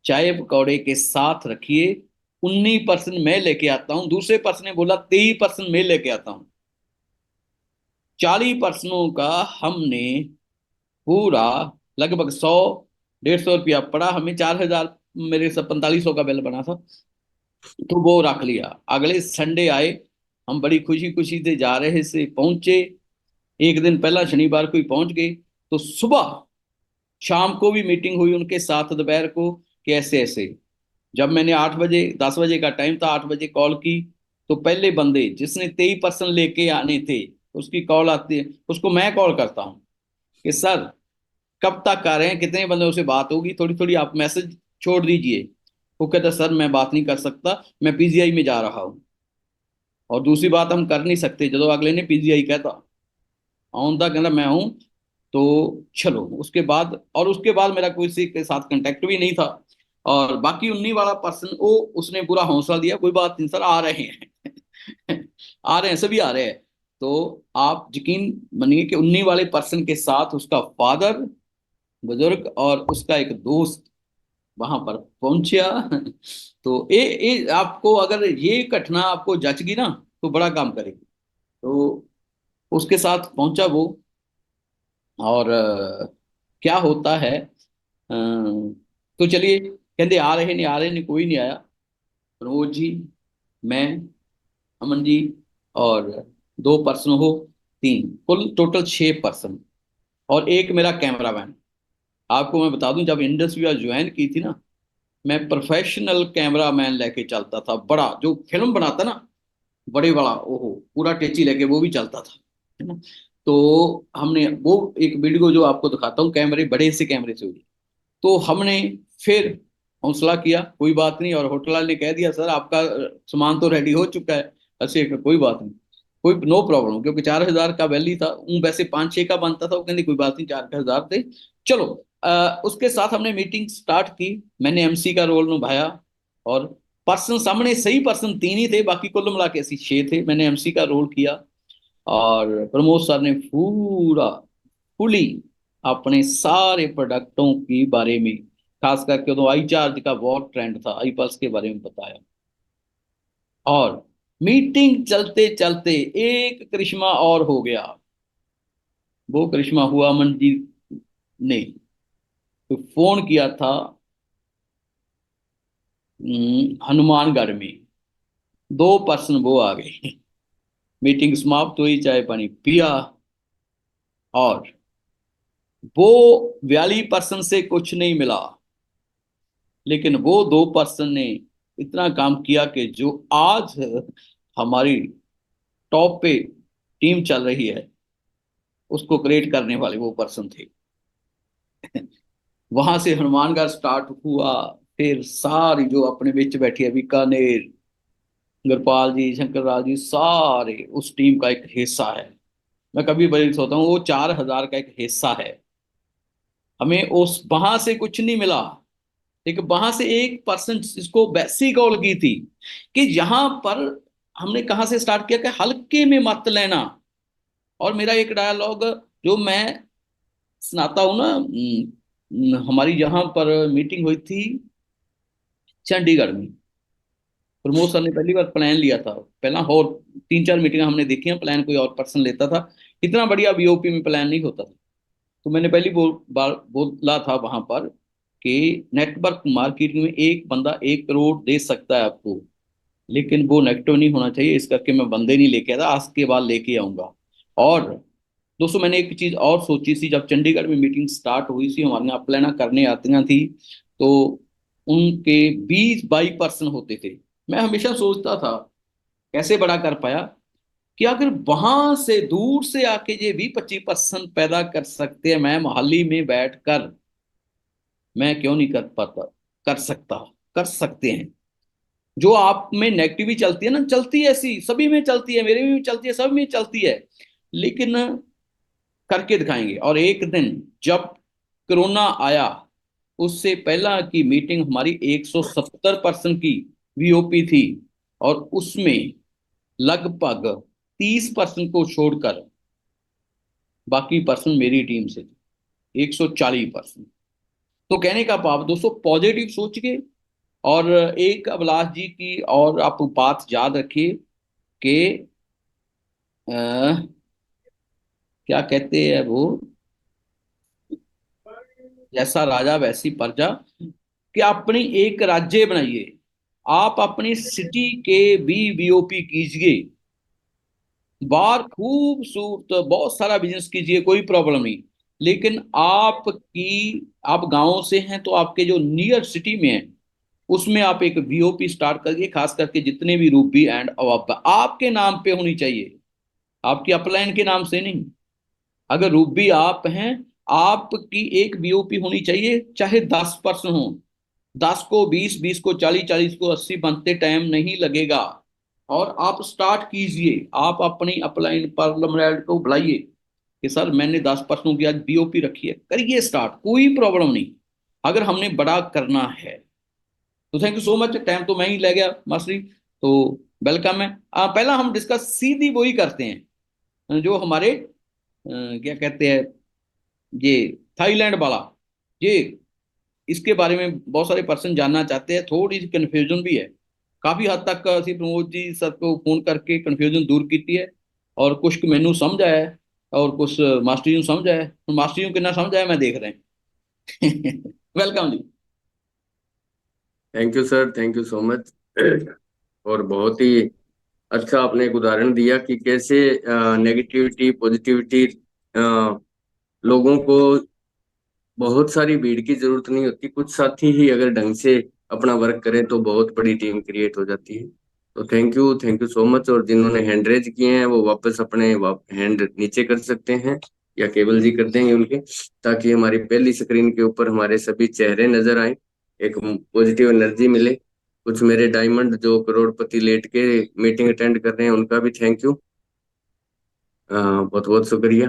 चाय पकौड़े के साथ रखिए, 19% मैं लेके आता हूँ। दूसरे पर्सन ने बोला 23% मैं लेके आता हूँ। 40% का हमने पूरा लगभग 100-150 रुपया पड़ा हमें, 4,000 मेरे से 4500 का बिल बना था। तो वो रख लिया। अगले संडे आए, हम बड़ी खुशी खुशी से जा रहे से पहुंचे, एक दिन पहला शनिवार को ही पहुंच गए। तो सुबह शाम को भी मीटिंग हुई उनके साथ दोपहर को, कि ऐसे ऐसे। जब मैंने 8 बजे 10 बजे का टाइम था, 8 बजे कॉल की, तो पहले बंदे जिसने 23% लेके आने थे, उसकी कॉल आती है, उसको मैं कॉल करता हूँ कि सर कब तक आ रहे हैं, कितने बंदों से बात होगी, थोड़ी थोड़ी आप मैसेज छोड़ दीजिए। वो कहता सर मैं बात नहीं कर सकता, मैं पीजीआई में जा रहा हूँ। और दूसरी बात हम कर नहीं सकते, जो अगले ने पीजीआई कहता आउंदा कहना मैं हूं, तो चलो। उसके बाद मेरा किसी के साथ कांटेक्ट भी नहीं था। और बाकी 19 वाला पर्सन, वो उसने पूरा हौसला दिया, कोई बात नहीं सर आ रहे हैं। आ रहे हैं, सभी आ रहे हैं। तो आप यकीन मानिए कि 19 वाले पर्सन के साथ उसका फादर, बुजुर्ग, और उसका एक दोस्त वहां पर पहुंचा। तो ये आपको अगर ये घटना आपको जचगी ना, तो बड़ा काम करेगी। तो उसके साथ पहुंचा वो। और क्या होता है, तो चलिए, कहते आ रहे नहीं, आ रहे नहीं, कोई नहीं आया। प्रमोद जी, मैं, अमन जी, और 2 पर्सन हो, 3, कुल टोटल 6 पर्सन, और एक मेरा कैमरामैन। आपको मैं बता दूं, जब इंडस्ट्री ज्वाइन की थी ना, मैं प्रोफेशनल कैमरामैन लेके चलता था, बड़ा जो फिल्म बनाता ना, बड़े वाला, ओहो, पूरा टेची लेके वो भी चलता था, है ना। तो हमने वो एक वीडियो जो आपको दिखाता हूँ, कैमरे बड़े से कैमरे से हुई। तो हमने फिर हौसला किया, कोई बात नहीं। और होटल वाले ने कह दिया सर आपका सामान तो रेडी हो चुका है। ऐसे कोई बात नहीं, कोई नो प्रॉब्लम, क्योंकि 4,000 का वैली था, वैसे 5-6 का बनता था। वो कहने कोई बात नहीं, 4,000 थे, चलो। उसके साथ हमने मीटिंग स्टार्ट की, मैंने एमसी का रोल निभाया। और पर्सन सामने, सही पर्सन 3 ही थे, बाकी कुल मिला के ऐसी 6 थे, मैंने एमसी का रोल किया। और प्रमोद सर ने पूरा फुली अपने सारे प्रोडक्टों के बारे में, खास करके तो आई चार्ज का बहुत ट्रेंड था, आई पल्स के बारे में बताया। और मीटिंग चलते चलते एक करिश्मा और हो गया। वो करिश्मा हुआ अमन जी ने तो फोन किया था, हनुमानगढ़ में। 2 पर्सन वो आ गए। मीटिंग समाप्त हुई, चाय पानी पिया, और वो 42% से कुछ नहीं मिला। लेकिन वो 2 पर्सन ने इतना काम किया कि जो आज हमारी टॉप पे टीम चल रही है, उसको क्रिएट करने वाले वो पर्सन थे। वहां से हनुमानगढ़ स्टार्ट हुआ, फिर सारी जो अपने बीच बैठी है, बीकानेर, गुरपाल जी, शंकर राज जी, सारे उस टीम का एक हिस्सा है। मैं कभी बड़ी सोचता हूँ, वो 4,000 का एक हिस्सा है। हमें उस वहां से कुछ नहीं मिला, लेकिन वहां से 1 पर्सन इसको वैसी कॉल की थी कि यहां पर हमने कहा से स्टार्ट किया कि हल्के में मत लेना। और मेरा एक डायलॉग जो मैं सुनाता हूं ना, हमारी यहाँ पर मीटिंग हुई थी चंडीगढ़ में। प्रमोद सर ने पहली बार प्लान लिया था, पहला और 3-4 मीटिंग हमने देखी हैं, प्लान कोई और पर्सन लेता था, इतना बढ़िया बीओपी में प्लान नहीं होता था। तो मैंने पहली बार बोला था वहां पर कि नेटवर्क मार्केटिंग में एक बंदा 1 करोड़ दे सकता है आपको, लेकिन वो नेगेटिव नहीं होना चाहिए। इस करके मैं बंदे नहीं लेके आता, आज के बाद लेके आऊंगा। और दोस्तों मैंने एक चीज और सोची थी, जब चंडीगढ़ में मीटिंग स्टार्ट हुई थी, हमारे यहाँ प्लान करने आती थी, तो उनके 20-22% होते थे। मैं हमेशा सोचता था कैसे बड़ा कर पाया, कि अगर वहां से दूर से आके ये 20-25% पैदा कर सकते हैं, मैं मोहाली में बैठकर मैं क्यों नहीं कर पाता, कर सकता, कर सकते हैं। जो आप में नेगेटिविटी चलती है ना, चलती है, ऐसी सभी में चलती है, मेरे में भी चलती है, सब में चलती है, लेकिन करके दिखाएंगे। और एक दिन जब कोरोना आया, उससे पहला की मीटिंग हमारी 170% की वीओपी थी, और उसमें लगभग 30% को छोड़कर बाकी पर्सन मेरी टीम से थे, 140%। तो कहने का भाव दोस्तों, पॉजिटिव सोच के, और एक अभिलाष जी की और आप बात याद रखिए कि क्या कहते हैं वो, जैसा राजा वैसी प्रजा, कि अपनी एक राज्य बनाइए, आप अपनी सिटी के भी बीओपी कीजिए, बाहर खूबसूरत बहुत सारा बिजनेस कीजिए, कोई प्रॉब्लम नहीं। लेकिन आप गांव से हैं, तो आपके जो नियर सिटी में है, उसमें आप एक वीओपी स्टार्ट करिए, खास करके जितने भी रूबी एंड अवाबा आपके नाम पे होनी चाहिए, आपकी अपलाइन के नाम से नहीं। अगर रूबी आप हैं, आपकी एक बीओपी होनी चाहिए, चाहे 10% हो, 10 को 20, 20 को 40, 40 को 80 बनते टाइम नहीं लगेगा। और आप स्टार्ट कीजिए, आप अपनी अपलाइन पार्लियामेंट को बुलाइए कि सर मैंने 10% की आज बीओपी रखी है, करिए स्टार्ट, कोई प्रॉब्लम नहीं, अगर हमने बड़ा करना है तो। Thank you so much, time तो मैं ही ले गया मास्टरी, तो वेलकम है। पहला हम डिस्कस सीधी वही करते हैं जो हमारे क्या कहते हैं, ये थाईलैंड वाला, ये इसके बारे में बहुत सारे पर्सन जानना चाहते हैं, थोड़ी सी कन्फ्यूजन भी है। काफी हद तक ਅਸੀਂ प्रमोद जी सर को फोन करके कन्फ्यूजन दूर की है, और कुछ को मैनू समझ आया है, और कुछ मास्टर जी ਨੂੰ समझ आया है। मास्टर जी ਨੂੰ कितना समझ आया मैं देख रहे हैं। वेलकम जी। Thank you sir, thank you so much. और बहुत ही अच्छा आपने एक उदाहरण दिया कि कैसे नेगेटिविटी पॉजिटिविटी, लोगों को बहुत सारी भीड़ की जरूरत नहीं होती, कुछ साथी ही अगर ढंग से अपना वर्क करें तो बहुत बड़ी टीम क्रिएट हो जाती है। तो थैंक यू सो मच। और जिन्होंने हैंड रेज किए हैं वो वापस अपने हैंड नीचे कर सकते हैं, या केवल जी कर देंगे उनके, ताकि हमारी पहली स्क्रीन के ऊपर हमारे सभी चेहरे नजर आए, एक पॉजिटिव एनर्जी मिले। कुछ मेरे डायमंड जो करोड़पति लेट के मीटिंग अटेंड कर रहे हैं, उनका भी थैंक यू, बहुत बहुत शुक्रिया।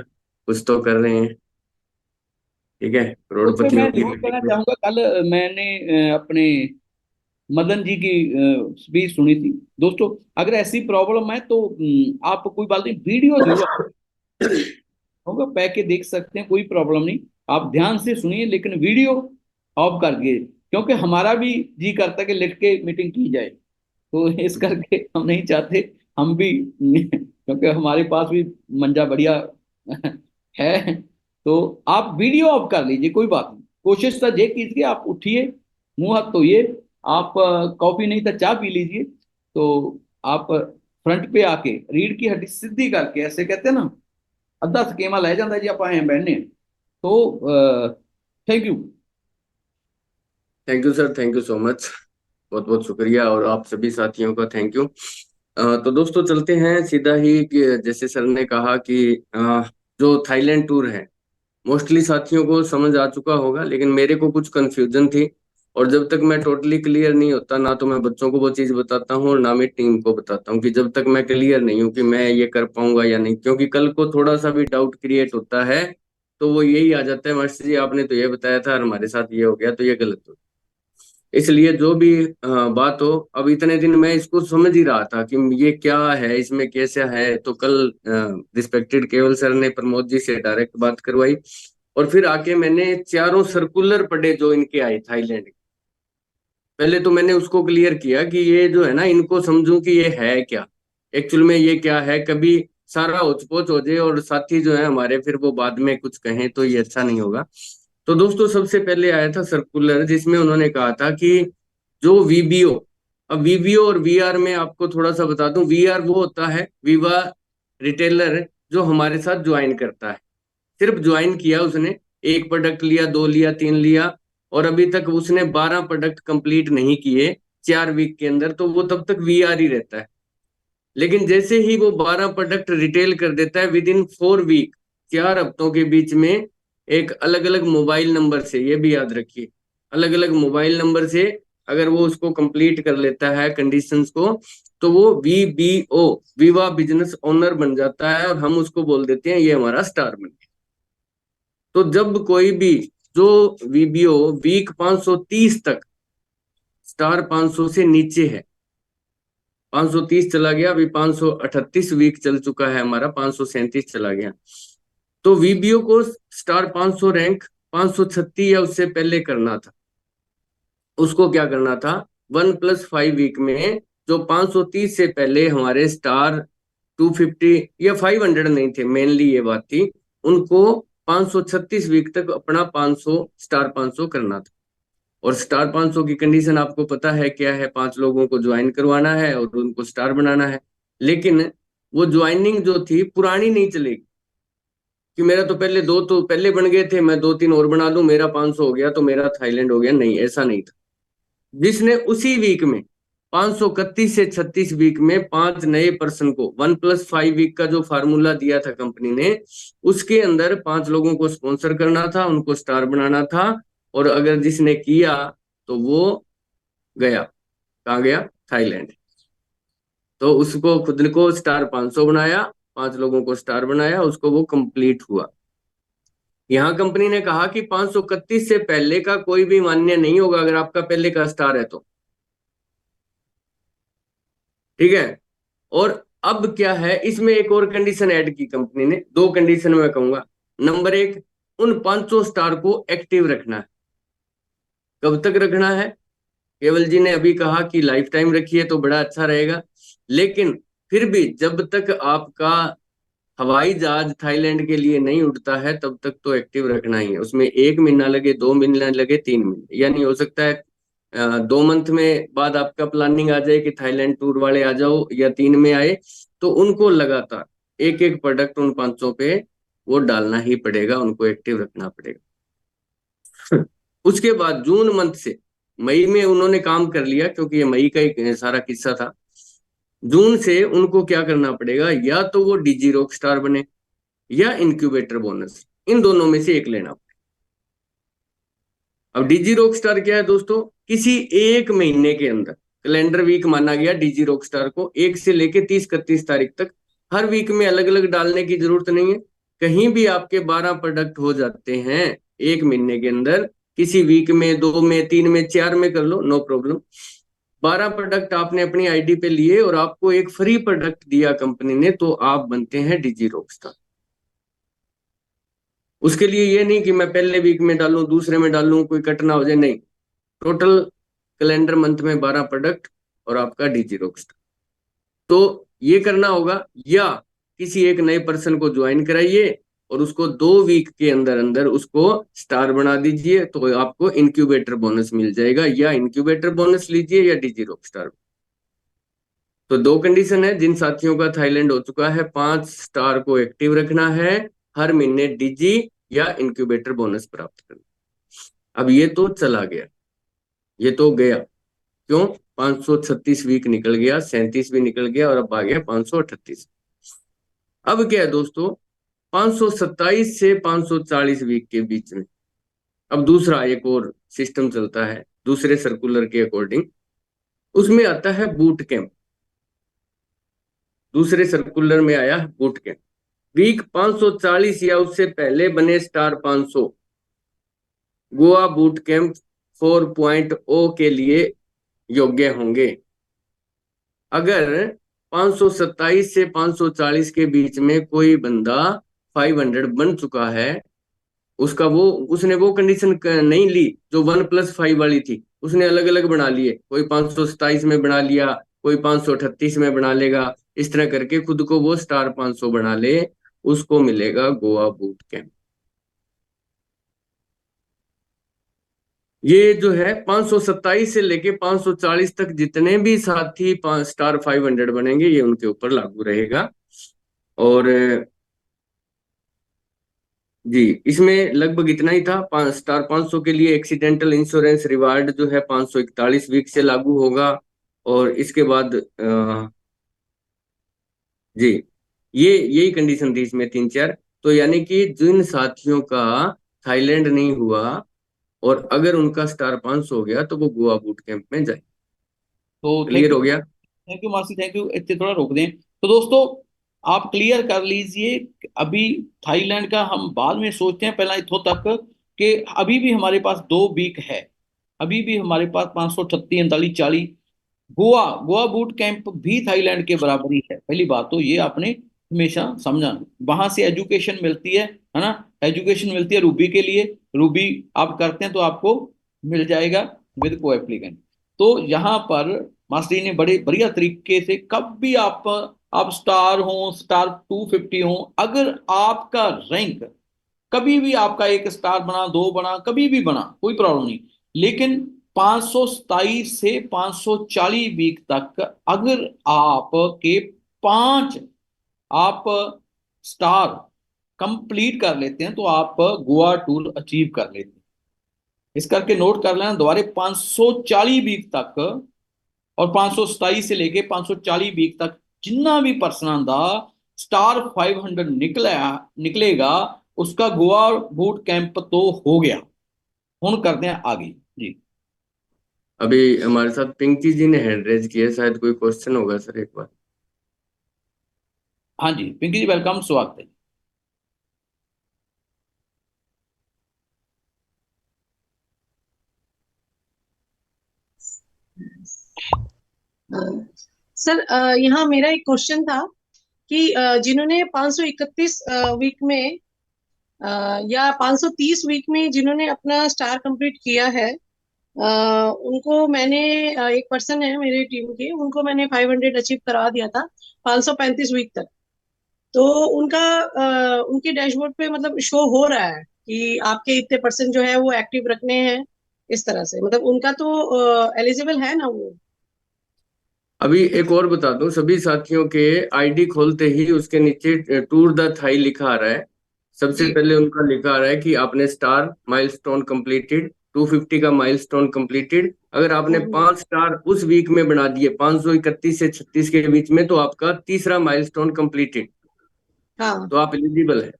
कुछ तो कर रहे हैं, ठीक है, उसमें मैं करोड़पतियों की जरूर कहना मीटिंग। चाहूंगा, कल मैंने अपने मदन जी की स्पीच सुनी थी। दोस्तों अगर ऐसी प्रॉब्लम है तो आप कोई बात नहीं, वीडियो जरूर होगा पैक के देख सकते हैं, कोई प्रॉब्लम नहीं, आप ध्यान से सुनिए, लेकिन वीडियो ऑफ कर दिए, क्योंकि हमारा भी जी करता है कि लिख के मीटिंग की जाए, तो इस करके हम नहीं चाहते हम भी क्योंकि हमारे पास भी मंजा बढ़िया है। तो आप वीडियो ऑफ कर लीजिए, कोई बात नहीं, कोशिश तो ये कीजिए, आप उठिए, मुंह हाथ धोइए, आप कॉफी नहीं तो चाय पी लीजिए, तो आप फ्रंट पे आके रीढ़ की हड्डी सीधी करके, ऐसे कहते हैं ना, अद्धा थकेवा लै जाता जी आप ऐ बैठने। तो thank you. Thank you sir, thank you so much, बहुत बहुत शुक्रिया, और आप सभी साथियों का थैंक यू। तो दोस्तों चलते हैं सीधा ही कि जैसे सर ने कहा कि जो थाईलैंड टूर है, मोस्टली साथियों को समझ आ चुका होगा, लेकिन मेरे को कुछ कंफ्यूजन थी। और जब तक मैं टोटली क्लियर नहीं होता, ना तो मैं बच्चों को वो चीज बताता हूँ और ना मैं टीम को बताता हूँ, कि जब तक मैं क्लियर नहीं हूँ कि मैं ये कर पाऊंगा या नहीं, क्योंकि कल को थोड़ा सा भी डाउट क्रिएट होता है तो वो यही आ जाता है, मास्टर जी आपने तो ये बताया था और हमारे साथ ये हो गया, तो ये गलत हो। इसलिए जो भी बात हो, अब इतने दिन मैं इसको समझ ही रहा था कि ये क्या है, इसमें कैसा है, तो कल रिस्पेक्टेड केवल सर ने प्रमोद जी से डायरेक्ट बात करवाई, और फिर आके मैंने चारों सर्कुलर पढ़े जो इनके आए थाईलैंड के। पहले तो मैंने उसको क्लियर किया कि ये जो है ना, इनको समझूं कि ये है क्या, एक्चुअल में ये क्या है, कभी सारा होचपोच हो जाए और साथी जो है हमारे फिर वो बाद में कुछ कहें तो ये अच्छा नहीं होगा। तो दोस्तों सबसे पहले आया था सर्कुलर, जिसमें उन्होंने कहा था कि जो वीबीओ, अब वीबीओ और वीआर में आपको थोड़ा सा बता दूं, वीआर वो होता है विवा रिटेलर जो हमारे साथ ज्वाइन करता है। सिर्फ ज्वाइन किया उसने, एक प्रोडक्ट लिया, 2 लिया, 3 लिया, और अभी तक उसने 12 प्रोडक्ट कंप्लीट नहीं किए 4 वीक के अंदर, तो वो तब तक वीआर ही रहता है। लेकिन जैसे ही वो 12 प्रोडक्ट रिटेल कर देता है, विद इन 4 वीक, 4 हफ्तों के बीच में, एक अलग अलग मोबाइल नंबर से, ये भी याद रखिए, अलग अलग मोबाइल नंबर से अगर वो उसको कंप्लीट कर लेता है कंडीशंस को, तो वो वीबीओ, विवा बिजनेस ओनर बन जाता है, और हम उसको बोल देते हैं ये हमारा स्टार बन गया। तो जब कोई भी जो वीबीओ वीक 530 तक, स्टार 500 से नीचे है, 530 चला गया, अभी 538 वीक चल चुका है हमारा, 537 चला गया, तो वीबीओ को स्टार 500 रैंक 536 या उससे पहले करना था। उसको क्या करना था, 1+5 वीक में जो 530 से पहले हमारे स्टार 250 या 500 नहीं थे, मेनली ये बात थी, उनको 536 वीक तक अपना 500 स्टार 500 करना था। और स्टार 500 की कंडीशन आपको पता है क्या है, 5 लोगों को ज्वाइन करवाना है और उनको स्टार बनाना है। लेकिन वो ज्वाइनिंग जो थी पुरानी नहीं चलेगी, कि मेरा तो पहले 2 तो पहले बन गए थे, मैं 2-3 और बना दूं, मेरा 500 हो गया तो मेरा थाईलैंड हो गया, नहीं, ऐसा नहीं था। जिसने उसी वीक में 531 से 36 वीक में 5 नए पर्सन को 1+5 वीक का जो फार्मूला दिया था कंपनी ने, उसके अंदर 5 लोगों को स्पॉन्सर करना था, उनको स्टार बनाना था, और अगर जिसने किया तो वो गया, कहाँ गया, थाईलैंड। तो उसको खुद को स्टार 500 बनाया, 5 लोगों को स्टार बनाया, उसको वो कंप्लीट हुआ। यहाँ कंपनी ने कहा कि 531 से पहले का कोई भी मान्य नहीं होगा अगर आपका पहले का स्टार है तो, ठीक है। और अब क्या है, इसमें एक और कंडीशन ऐड की कंपनी ने, 2 कंडीशन मैं कहूंगा। नंबर 1, उन 500 स्टार को एक्टिव रखना है। कब तक रखना है, केवल जी ने अभी कहा कि लाइफ टाइम रखिए तो बड़ा अच्छा रहेगा, लेकिन फिर भी जब तक आपका हवाई जहाज थाईलैंड के लिए नहीं उड़ता है तब तक तो एक्टिव रखना ही है। उसमें 1 महीना लगे, 2 महीना लगे, 3 महीने, यानी हो सकता है 2 मंथ में बाद आपका प्लानिंग आ जाए कि थाईलैंड टूर वाले आ जाओ, या 3 में आए, तो उनको लगातार एक एक प्रोडक्ट उन 500 पे वो डालना ही पड़ेगा, उनको एक्टिव रखना पड़ेगा। उसके बाद जून मंथ से, मई में उन्होंने काम कर लिया क्योंकि ये मई का ही सारा किस्सा था, जून से उनको क्या करना पड़ेगा, या तो वो डीजी रॉक स्टार बने या इंक्यूबेटर बोनस, इन दोनों में से एक लेना पड़ेगा। अब डीजी रॉक स्टार क्या है दोस्तों, किसी एक महीने के अंदर, कैलेंडर वीक माना गया डीजी रॉक स्टार को, 1 से लेके 30-31 तारीख तक, हर वीक में अलग अलग डालने की जरूरत नहीं है। कहीं भी आपके 12 प्रोडक्ट हो जाते हैं एक महीने के अंदर, किसी वीक में, 2 में, 3 में, 4 में कर लो, नो प्रॉब्लम। 12 प्रोडक्ट आपने अपनी आईडी पे लिए और आपको एक फ्री प्रोडक्ट दिया कंपनी ने, तो आप बनते हैं डीजी रॉक स्टार। उसके लिए ये नहीं कि मैं पहले वीक में डालूं, दूसरे में डालूं, कोई कट ना हो जाए, नहीं, टोटल कैलेंडर मंथ में 12 प्रोडक्ट और आपका डीजी रॉक स्टार। तो ये करना होगा, या किसी एक नए पर्सन को ज्वाइन कराइए और उसको 2 वीक के अंदर अंदर उसको स्टार बना दीजिए, तो आपको इंक्यूबेटर बोनस मिल जाएगा, या इंक्यूबेटर बोनस लीजिए या डीजी रॉक स्टार। तो 2 कंडीशन है, जिन साथियों का थाईलैंड हो चुका है, 5 स्टार को एक्टिव रखना है, हर महीने डीजी या इंक्यूबेटर बोनस प्राप्त करना। अब ये तो चला गया, ये तो गया, क्यों, 536 वीक निकल गया, 37 भी निकल गया, और अब आ गया 538। अब क्या है दोस्तों, 527 से 540 वीक के बीच में अब दूसरा एक और सिस्टम चलता है दूसरे सर्कुलर के अकॉर्डिंग, उसमें आता है बूट कैंप। दूसरे सर्कुलर में आया बूट कैंप, वीक 540 या उससे पहले बने स्टार 500 गोवा बूट कैंप 4.0 के लिए योग्य होंगे। अगर 527 से 540 के बीच में कोई बंदा 500 बन चुका है, उसका उसने वो कंडीशन नहीं ली जो 1+5 वाली थी, उसने अलग अलग बना लिए, कोई 527 में बना लिया, कोई 538 में बना लेगा, इस तरह करके खुद को वो स्टार 500 बना ले, उसको मिलेगा गोवा बूट कैंप। ये जो है 527 से लेके 540 तक जितने भी साथी स्टार 500 बनेंगे, ये उनके ऊपर लागू रहेगा। और जी, इसमें लगभग इतना ही था। स्टार 500 के लिए एक्सीडेंटल इंश्योरेंस रिवार्ड जो है 541 वीक से लागू होगा। और इसके बाद जी, ये यही कंडीशन थी इसमें 3-4। तो यानी कि जिन साथियों का थाईलैंड नहीं हुआ और अगर उनका स्टार 500 हो गया तो वो गोवा बूट कैंप में जाए। तो क्लियर हो गया? थैंक यू मासी, थैंक यू। इतने थोड़ा रोक दें तो दोस्तों, आप क्लियर कर लीजिए। अभी थाईलैंड का हम बाद में सोचते हैं, पहला इथों तक कि अभी भी हमारे पास 2 वीक है। अभी भी हमारे पास 538, 39, 40। गोवा गोवा बूट कैंप भी थाईलैंड के बराबर ही है। पहली बात तो ये आपने हमेशा समझना। वहां से एजुकेशन मिलती है ना। एजुकेशन मिलती है रूबी के लिए। रूबी आप करते हैं तो आपको मिल जाएगा विद को एप्लीकेंट। तो यहाँ पर मास्टर जी ने बड़े बढ़िया तरीके से, कब भी आप स्टार हो, स्टार 250 हो, अगर आपका रैंक कभी भी आपका 1 स्टार बना, 2 बना, कभी भी बना, कोई प्रॉब्लम नहीं। लेकिन 527 से 540 वीक तक अगर आपके 5 आप स्टार कंप्लीट कर लेते हैं तो आप गोवा टूर अचीव कर लेते हैं। इस करके नोट कर लेना दोबारा, 540 वीक तक और 527 से लेके 540 वीक तक जितना भी पर्सन आंदा स्टार 500 निकलेगा, उसका गोवा बूट कैंप तो हो गया। हुन करते हैं आगे जी। अभी हमारे साथ पिंकी जी ने हैंड रेज किया है, शायद कोई क्वेश्चन होगा सर एक बार। हाँ जी पिंकी जी, वेलकम, स्वागत है। सर यहाँ मेरा एक क्वेश्चन था कि जिन्होंने 531 वीक में या 530 वीक में जिन्होंने अपना स्टार कंप्लीट किया है, उनको मैंने एक पर्सन है मेरे टीम के, उनको मैंने 500 अचीव करा दिया था 535 वीक तक। तो उनका उनके डैशबोर्ड पे मतलब शो हो रहा है कि आपके इतने परसेंट जो है वो एक्टिव रखने हैं। इस तरह से मतलब उनका तो एलिजिबल है ना वो? अभी एक और बता दूं, सभी साथियों के आईडी खोलते ही उसके नीचे टूर द थाई लिखा आ रहा है। सबसे जी पहले उनका लिखा आ रहा है कि आपने स्टार माइलस्टोन कंप्लीटेड, 250 का माइलस्टोन कंप्लीटेड। अगर आपने हम्म, 5 स्टार उस वीक में बना दिए 531 से 36 के बीच में, तो आपका तीसरा माइलस्टोन कंप्लीटेड, हाँ तो आप एलिजिबल है।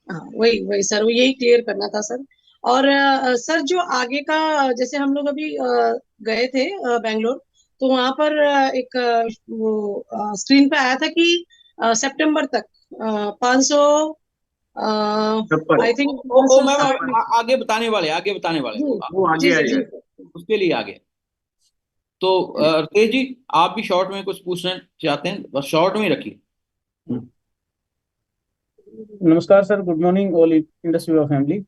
हाँ, वही वही सर, वो यही क्लियर करना था सर। और सर जो आगे का, जैसे हम लोग अभी गए थे बेंगलोर, तो वहां पर एक वो स्क्रीन पे आया था कि सितंबर तक 500 छप्पन आई थिंक ओ मैम, 560। आगे बताने वाले, आगे बताने वाले जी वो जी आगे जी आएगा। जी उसके लिए आगे। तो रितेश जी, आप भी शॉर्ट में कुछ पूछना चाहते हैं, बस शॉर्ट में ही रखिए। नमस्कार sir, good morning all industry of family.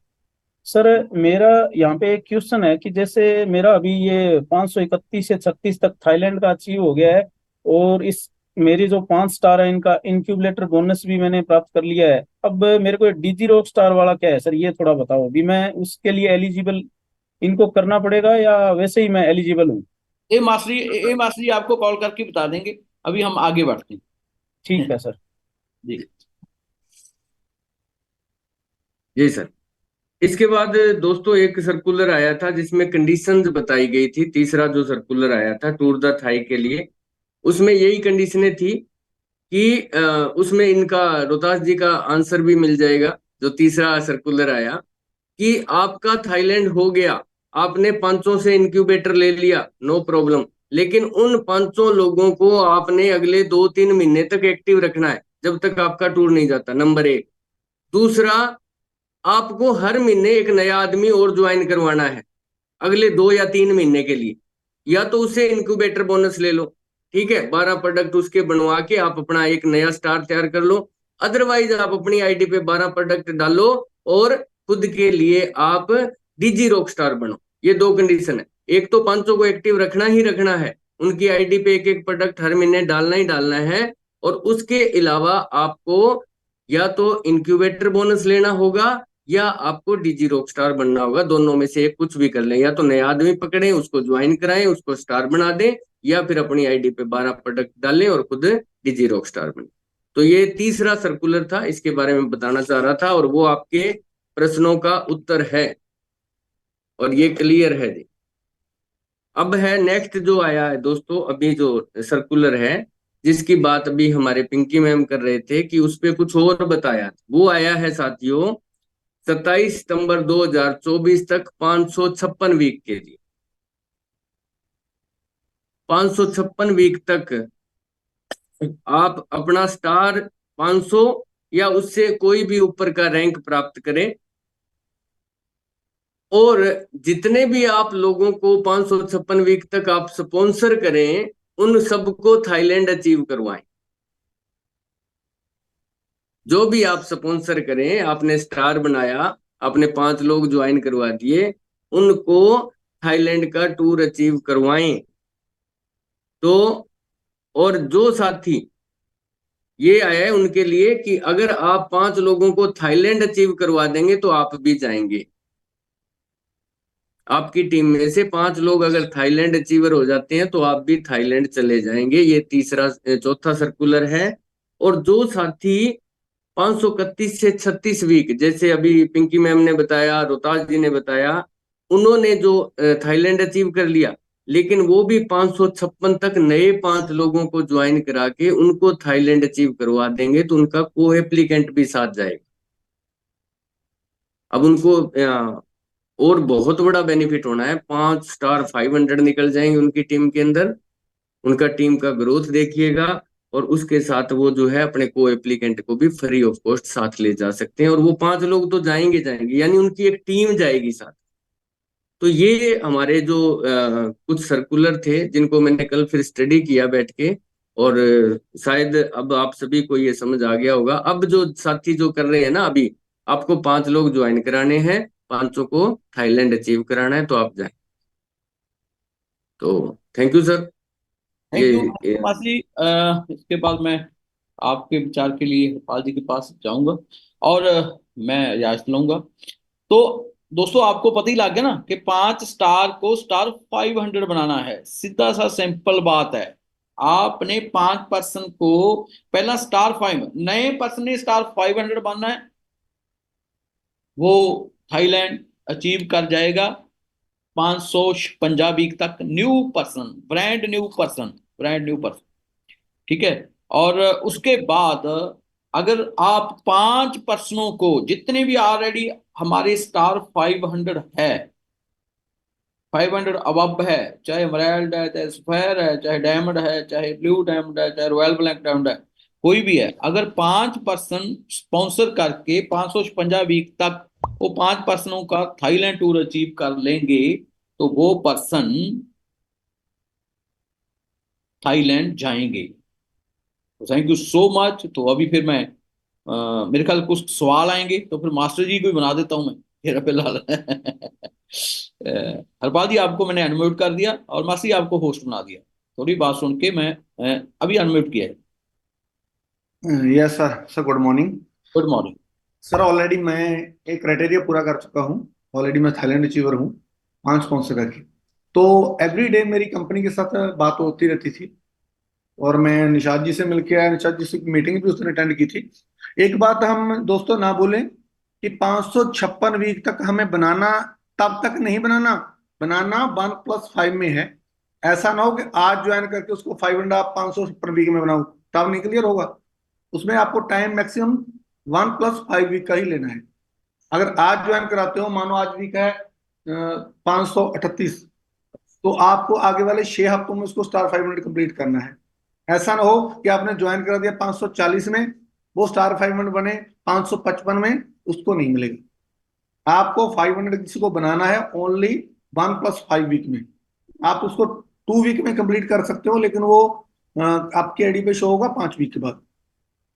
Sir मेरा यहाँ पे एक क्वेश्चन है कि जैसे मेरा अभी ये 531 से 36 तक थाईलैंड का अचीव हो गया है, और इस मेरी जो 5 स्टार है इनका इंक्यूबलेटर बोनस भी मैंने प्राप्त कर लिया है। अब मेरे को डीजी रॉक स्टार वाला क्या है सर, ये थोड़ा बताओ। अभी मैं उसके लिए एलिजिबल, इनको करना पड़ेगा या वैसे ही मैं एलिजिबल हूँ? ए मास्टर जी आपको कॉल करके बता देंगे। अभी हम आगे बढ़ते ठीक हैं है सर। जी। जी सर। इसके बाद दोस्तों एक सर्कुलर आया था जिसमें कंडीशंस बताई गई थी। तीसरा जो सर्कुलर आया था टूर द थाई के लिए, उसमें यही कंडीशनें थी कि उसमें इनका रोहतास जी का आंसर भी मिल जाएगा। जो तीसरा सर्कुलर आया कि आपका थाईलैंड हो गया, आपने 500 से इंक्यूबेटर ले लिया, नो प्रॉब्लम, लेकिन उन 500 लोगों को आपने अगले 2-3 महीने तक एक्टिव रखना है जब तक आपका टूर नहीं जाता, नंबर 1। दूसरा, आपको हर महीने एक नया आदमी और ज्वाइन करवाना है अगले 2 या 3 महीने के लिए, या तो उसे इंक्यूबेटर बोनस ले लो, ठीक है, 12 प्रोडक्ट उसके बनवा के आप अपना एक नया स्टार तैयार कर लो। अदरवाइज आप अपनी आईडी पे 12 प्रोडक्ट डालो और खुद के लिए आप डीजी रॉक स्टार बनो। ये 2 कंडीशन है। एक तो 500 को एक्टिव रखना ही रखना है, उनकी आईडी पे एक एक प्रोडक्ट हर महीने डालना ही डालना है, और उसके अलावा आपको या तो इंक्यूबेटर बोनस लेना होगा या आपको डीजी रॉक स्टार बनना होगा। दोनों में से एक कुछ भी कर लें, या तो नया आदमी पकड़ें, उसको ज्वाइन कराएं, उसको स्टार बना दें, या फिर अपनी आईडी पे 12 प्रोडक्ट डालें और खुद डीजी रॉक स्टार बने। तो ये तीसरा सर्कुलर था, इसके बारे में बताना चाह रहा था, और वो आपके प्रश्नों का उत्तर है और ये क्लियर है जी। अब है नेक्स्ट जो आया है दोस्तों, अभी जो सर्कुलर है जिसकी बात अभी हमारे पिंकी मैम कर रहे थे कि उस पे कुछ और बताया, वो आया है साथियों 27 सितंबर 2024 तक 556 वीक के लिए। 556 वीक तक आप अपना स्टार 500 या उससे कोई भी ऊपर का रैंक प्राप्त करें, और जितने भी आप लोगों को 556 वीक तक आप स्पॉन्सर करें उन सबको थाईलैंड अचीव करवाएं। जो भी आप स्पॉन्सर करें, आपने स्टार बनाया, आपने 5 लोग ज्वाइन करवा दिए, उनको थाईलैंड का टूर अचीव करवाएं। तो और जो साथी ये आया है उनके लिए कि अगर आप 5 लोगों को थाईलैंड अचीव करवा देंगे तो आप भी जाएंगे। आपकी टीम में से 5 लोग अगर थाईलैंड अचीवर हो जाते हैं तो आप भी थाईलैंड चले जाएंगे। ये चौथा सर्कुलर है। और जो साथी 531 से 36 वीक, जैसे अभी पिंकी मैम ने बताया, रोहताज जी ने बताया, उन्होंने जो थाईलैंड अचीव कर लिया, लेकिन वो भी 556 तक नए 5 लोगों को ज्वाइन करा के उनको थाईलैंड अचीव करवा देंगे, तो उनका को एप्लीकेंट भी साथ जाएगा। अब उनको और बहुत बड़ा बेनिफिट होना है, 5 स्टार 500 निकल जाएंगे उनकी टीम के अंदर। उनका टीम का ग्रोथ देखिएगा, और उसके साथ वो जो है अपने को एप्लीकेंट को भी फ्री ऑफ कॉस्ट साथ ले जा सकते हैं। और वो 5 लोग तो जाएंगे, यानी उनकी एक टीम जाएगी साथ। तो ये हमारे जो कुछ सर्कुलर थे जिनको मैंने कल फिर स्टडी किया बैठ के, और शायद अब आप सभी को ये समझ आ गया होगा। अब जो साथी जो कर रहे हैं ना, अभी आपको 5 लोग ज्वाइन कराने हैं, 5 को थाईलैंड अचीव कराना है, तो आप जाए। तो thank you sir. Thank you ये मासी। इसके बाद मैं आपके विचार के लिए हरपाल जी के पास जाऊंगा और मैं इजाजत लूंगा। तो दोस्तों आपको पता ही लग गया ना कि 5 स्टार को स्टार 500 बनाना है। सीधा सा सिंपल बात है। आपने 5 पर्सन को पहला स्टार 5, नए पर्सन ने स्टार 500 बनना है, वो थाईलैंड अचीव कर जाएगा 556 वीक तक। New person, brand new person, ठीक है। और उसके बाद अगर आप 5 पर्सनों को, जितने भी ऑलरेडी हमारे स्टार 500 है, 500 अबव है, चाहे एमराल्ड है, चाहे सफेयर है, चाहे डायमंड है, चाहे ब्लू डायमंड है, चाहे रॉयल ब्लैक डायमंड है, कोई भी है, अगर 5 पर्सन स्पॉन्सर करके 556 वीक तक वो 5 पर्सनों का थाईलैंड टूर अचीव कर लेंगे तो वो पर्सन थाईलैंड जाएंगे। तो थैंक यू सो मच। तो अभी फिर मैं मेरे ख्याल कुछ सवाल आएंगे तो फिर मास्टर जी को ही बना देता हूं मैं फिर फिलहाल। हरपाल जी आपको मैंने अनम्यूट कर दिया और मासी आपको होस्ट बना दिया। थोड़ी बात सुन के मैं अभी अनम्यूट किया है। Yes sir good morning. Good morning sir already मैं एक क्राइटेरिया पूरा कर चुका हूँ। ऑलरेडी मैं थाईलैंड अचीवर हूँ 5 स्पॉन्सर करके। तो एवरी डे मेरी कंपनी के साथ बात होती रहती थी और मैं निशाद जी से मिलके आया। निशाद जी से मीटिंग भी उसने अटेंड की थी। एक बात हम दोस्तों ना भूलें कि 556 वीक तक हमें बनाना, तब तक नहीं बनाना, बनाना 1+5 में है। ऐसा ना हो कि आज ज्वाइन करके उसको 500 आप 556 वीक में बनाओ, तब नहीं क्लियर होगा। उसमें आपको टाइम मैक्सिमम 1+5 वीक का ही लेना है। अगर आज ज्वाइन कराते हो, मानो आज वीक है 538, तो आपको आगे वाले 6 हफ्तों में उसको स्टार 500 कंप्लीट करना है। ऐसा ना हो कि आपने ज्वाइन करा दिया 540 में, वो स्टार 500 बने 555 में, उसको नहीं मिलेगा। आपको 500 किसी को बनाना है ओनली 1+5 वीक में। आप उसको 2 वीक में कंप्लीट कर सकते हो, लेकिन वो आपकी आईडी पे शो होगा 5 वीक के बाद।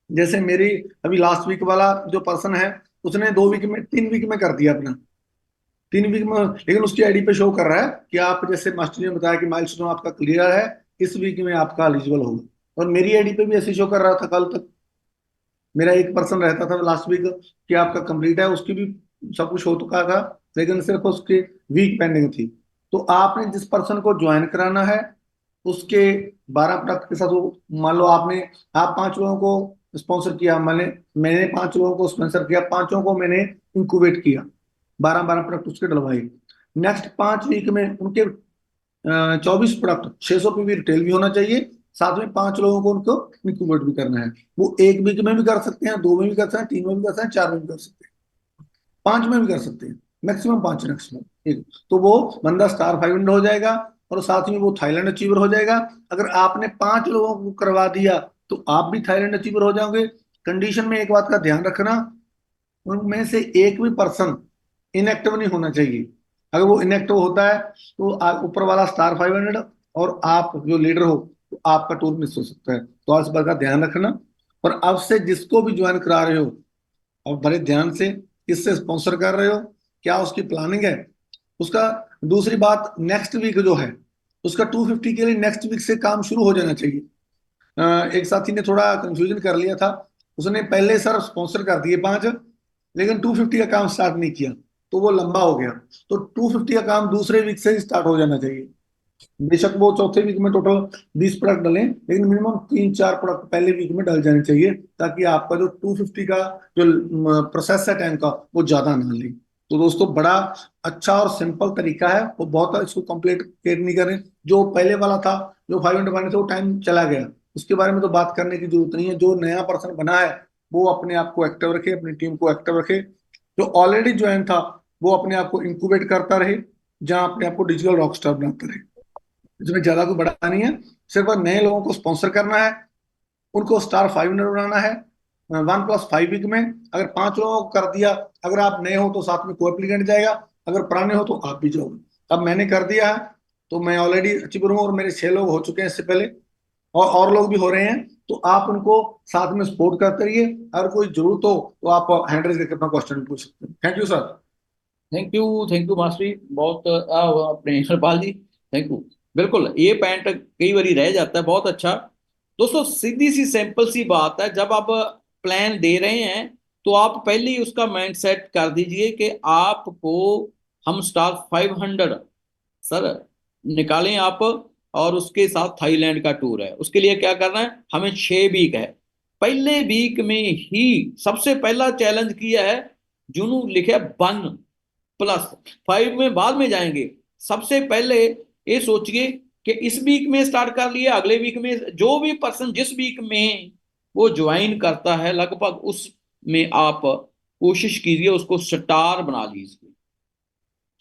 जैसे मेरी अभी लास्ट वीक वाला जो पर्सन है उसने 2 वीक में 3 वीक में कर दिया अपना, 3 वीक में, लेकिन उसकी आईडी पे शो कर रहा है कि आप, जैसे मास्टर ने बताया कि माइलस्टोन आपका क्लियर है, इस वीक में आपका एलिजिबल होगा। और मेरी आईडी पे भी ऐसे शो कर रहा था। कल तक मेरा एक पर्सन रहता था लास्ट वीक कि आपका कंप्लीट है, उसकी भी सब कुछ हो चुका था, लेकिन सिर्फ उसकी वीक पेंडिंग थी। तो आपने जिस पर्सन को ज्वाइन कराना है उसके 12 प्रोडक्ट के साथ, मान लो आप 5 लोगों को स्पॉन्सर किया, मैंने 5 लोगों को स्पॉन्सर किया, 5 को मैंने इंक्यूबेट किया, 12-12 प्रोडक्ट उसके डलवाए। नेक्स्ट 5 वीक में उनके 24 प्रोडक्ट 600 पीवी रिटेल भी होना चाहिए, साथ में 5 लोगों को उनको इंक्यूबेट भी करना है। वो 1 वीक में भी कर सकते हैं, 2 में भी कर सकते हैं, 3 में भी कर सकते हैं, 4 में भी कर सकते हैं, 5 में भी कर सकते हैं, मैक्सिमम 5 मैक्सिमम। ठीक, तो वो बंदा स्टार 500 हो जाएगा और साथ में वो थाईलैंड अचीवर हो जाएगा। अगर आपने 5 लोगों को करवा दिया तो आप भी थाईलैंड अचीवर हो जाओगे। कंडीशन में एक बात का ध्यान रखना, उनमें से एक भी पर्सन इनएक्टिव नहीं होना चाहिए। अगर वो इनएक्टिव होता है तो ऊपर वाला स्टार 500 और आप जो लीडर हो तो आपका टूर मिस हो सकता है। तो आप इस बात का ध्यान रखना। और अब से जिसको भी ज्वाइन करा रहे हो और बड़े ध्यान से किससे स्पॉन्सर कर रहे हो, क्या उसकी प्लानिंग है उसका। दूसरी बात, नेक्स्ट वीक जो है उसका 250 के लिए नेक्स्ट वीक से काम शुरू हो जाना चाहिए। एक साथी ने थोड़ा कंफ्यूजन कर लिया था, उसने पहले सर स्पॉन्सर कर दिए 5, लेकिन 250 का काम स्टार्ट नहीं किया तो वो लंबा हो गया। तो 250 का काम दूसरे वीक से ही स्टार्ट हो जाना चाहिए। बेशक वो चौथे वीक में टोटल 20 प्रोडक्ट डलें, लेकिन मिनिमम 3-4 प्रोडक्ट पहले वीक में डल जाने चाहिए, ताकि आपका जो 250 का जो प्रोसेस है टाइम का वो ज्यादा ना ले। तो दोस्तों बड़ा अच्छा और सिंपल तरीका है, वो बहुत इसको कॉम्प्लिकेट नहीं करें। जो पहले वाला था, जो 500 बने थे, वो टाइम चला गया, उसके बारे में तो बात करने की जरूरत नहीं है। जो नया पर्सन बना है वो अपने आप को एक्टिव रखे, अपनी टीम को एक्टिव रखे। जो ऑलरेडी ज्वाइन था वो अपने आप को इंक्यूबेट करता रहे, जहां अपने आप को डिजिटल रॉकस्टार बनाता रहे। इसमें ज्यादा कोई बड़ा नहीं है, सिर्फ नए लोगों को स्पॉन्सर करना है, उनको स्टार 500 बनाना है 1+5 वीक में। अगर 5 लोगों को कर दिया, अगर आप नए हो तो साथ में को एप्लीकेंट जाएगा, अगर पुराने हो तो आप भी जाओगे। अब मैंने कर दिया है तो मैं ऑलरेडी अचीवर हूँ और मेरे 6 लोग हो चुके हैं इससे पहले, और लोग भी हो रहे हैं। तो आप उनको साथ में सपोर्ट करते रहिए। अगर कोई जरूरत हो तो आप हैंड रेज करके अपना क्वेश्चन पूछ सकते हैं। Thank you sir. Thank you master ji, बहुत अपने हरपाल जी, थैंक यू। बिल्कुल, ये पॉइंट कई बार रह जाता है, बहुत अच्छा। दोस्तों सीधी सी सिंपल सी बात है, जब आप प्लान दे रहे हैं तो आप पहले ही उसका माइंड सेट कर दीजिए कि आपको हम स्टार 500 सर निकालें आप, और उसके साथ थाईलैंड का टूर है। उसके लिए क्या करना है, हमें 6 वीक है। पहले वीक में ही सबसे पहला चैलेंज किया है, जुनू लिखे 1+5 में बाद में जाएंगे। सबसे पहले ये सोचिए कि इस वीक में स्टार्ट कर लिया, अगले वीक में जो भी पर्सन जिस वीक में वो ज्वाइन करता है लगभग उसमें आप कोशिश कीजिए उसको स्टार बना लीजिए,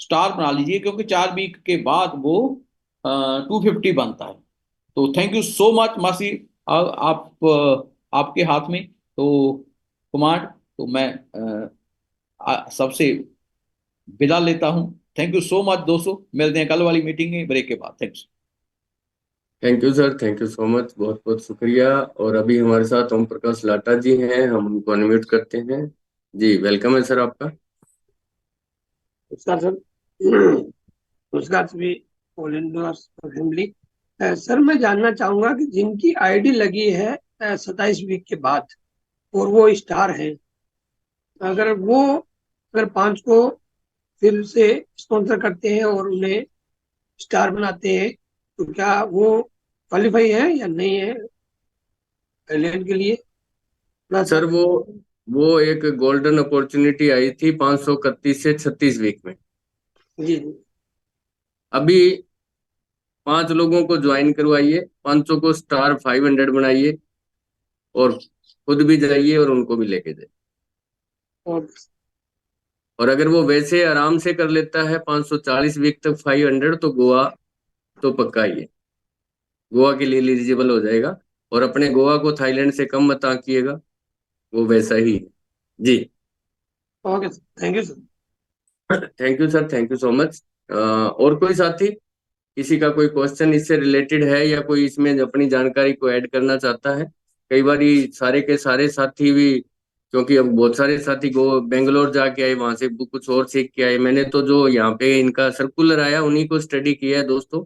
स्टार बना लीजिए, क्योंकि 4 वीक के बाद वो 250 बनता है। तो थैंक यू सो मच मासी, आपके हाथ में तो कमांड। तो मैं सबसे विदा लेता हूं। थैंक यू सो मच दोस्तों, मिलते हैं कल वाली मीटिंग में ब्रेक के बाद। Thanks. Thank you sir, thank you so much, बहुत बहुत शुक्रिया। और अभी हमारे साथ ओम प्रकाश लाटा जी हैं, हम उनको अनम्यूट करते हैं। जी वेलकम है सर आपका। नमस्कार सर। नमस्कार सभी ऑल इंडिया फैमिली। सर मैं जानना चाहूंगा कि जिनकी आईडी लगी है 27 वीक के बाद और वो स्टार हैं, अगर 5 को फिर से स्पॉन्सर करते हैं और उन्हें स्टार बनाते हैं तो क्या वो क्वालिफाई है या नहीं है थाईलैंड के लिए? सर वो एक गोल्डन अपॉर्चुनिटी आई थी 531 से 36 वीक में। जी। अभी 5 लोगों को ज्वाइन करवाइए, 500 को स्टार 500 बनाइए और खुद भी जाइए और उनको भी लेके जाइए। और अगर वो वैसे आराम से कर लेता है 540 वीक तक 500, तो गोवा तो पक्का ही है, गोवा के लिए एलिजिबल हो जाएगा। और अपने गोवा को थाईलैंड से कम मत आंकिएगा, वो वैसा ही है। जी okay sir, thank you sir. Thank you sir, thank you so much. और कोई साथी, किसी का कोई क्वेश्चन इससे रिलेटेड है या कोई इसमें अपनी जानकारी को ऐड करना चाहता है? कई बार सारे के सारे साथी भी, क्योंकि अब बहुत सारे साथी बेंगलोर जाके आए, वहां से कुछ और सीख के आए। मैंने तो जो यहाँ पे इनका सर्कुलर आया उन्हीं को स्टडी किया है दोस्तों,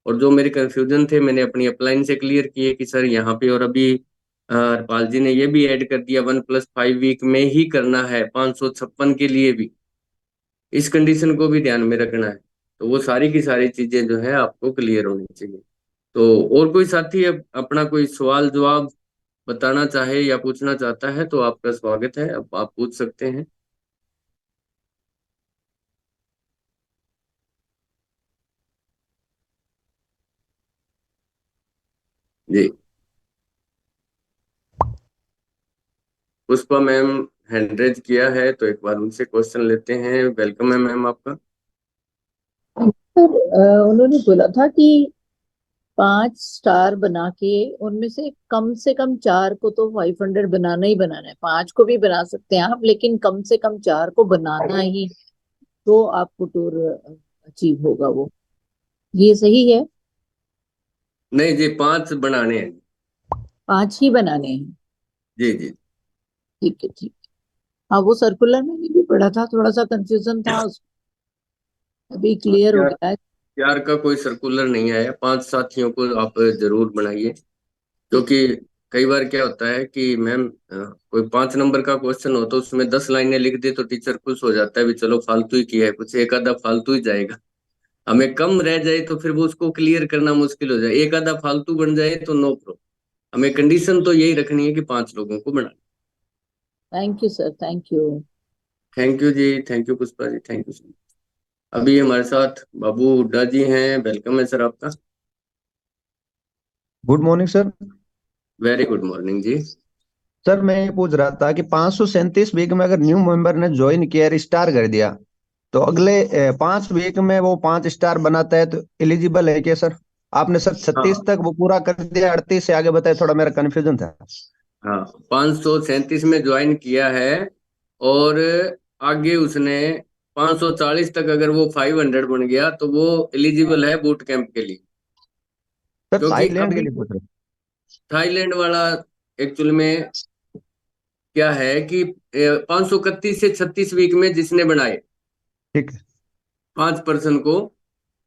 और जो मेरे कंफ्यूजन थे मैंने अपनी अपलाइन से क्लियर किए कि सर यहाँ पे। और अभी हरपाल जी ने ये भी ऐड कर दिया 1+5 वीक में ही करना है 556 के लिए भी, इस कंडीशन को भी ध्यान में रखना है। तो वो सारी की सारी चीजें जो है आपको क्लियर होनी चाहिए। तो और कोई साथी अपना कोई सवाल जवाब बताना चाहे या पूछना चाहता है तो आपका स्वागत है, अब आप पूछ सकते हैं। जी, पुष्पा मैम हैंड रेज किया है तो एक बार उनसे क्वेश्चन लेते हैं। वेलकम है मैम आपका। सर उन्होंने बोला था कि 5 स्टार बना के उनमें से कम 4 को तो 500 बनाना ही बनाना है। 5 को भी बना सकते हैं आप, लेकिन कम से कम 4 को बनाना ही, तो आपको टूर अचीव होगा वो। ये सही है? नहीं जी, 5 बनाने हैं। 5 ही बनाने हैं? जी जी। ठीक है, ठीक है। हाँ, वो सर्कुलर मैंने भी पढ़ा था, थोड़ा सा कंफ्यूजन था अभी क्लियर हो गया है। 4 का कोई सर्कुलर नहीं आया, 5 साथियों को आप जरूर बनाइए, क्योंकि कई बार क्या होता है कि मैम कोई 5 नंबर का क्वेश्चन हो तो उसमें 10 लाइनें लिख दे तो टीचर खुश हो जाता है, भी चलो फालतू ही किया है, कुछ एक आधा फालतू ही जाएगा। हमें कम रह जाए तो फिर वो उसको क्लियर करना मुश्किल हो जाए, एक आधा फालतू बन जाए तो नो प्रॉब्लम। हमें कंडीशन तो यही रखनी है कि 5 लोगों को बनाना। Thank you sir, thank you. Thank you जी, thank you Pushpa ji, thank you sir. अभी हमारे साथ बाबू हुड्डा जी हैं, वेलकम है सर आपका। Good morning sir. Very good morning जी। सर मैं ये पूछ रहा था कि 537 वीक में अगर न्यू मेंबर ने ज्वाइन किया और स्टार कर दिया, तो अगले 5 वीक में वो 5 स्टार बनाता है तो एलिजिबल है क्या सर? आपने सर 36 हाँ तक वो पूरा कर दिया, 38 से आगे बताया, थोड़ा मेरा कंफ्यूजन था। हाँ, 537 में ज्वाइन किया है और आगे उसने 540 तक अगर वो 500 बन गया तो वो एलिजिबल है बूट कैंप के लिए। सर क्योंकि थाईलैंड के अभी लिए पूछ रहे। थाईलैंड वाला एक्चुअल में क्या है कि 531 से 36 वीक में जिसने बनाए ठीक है। 5 पर्सन को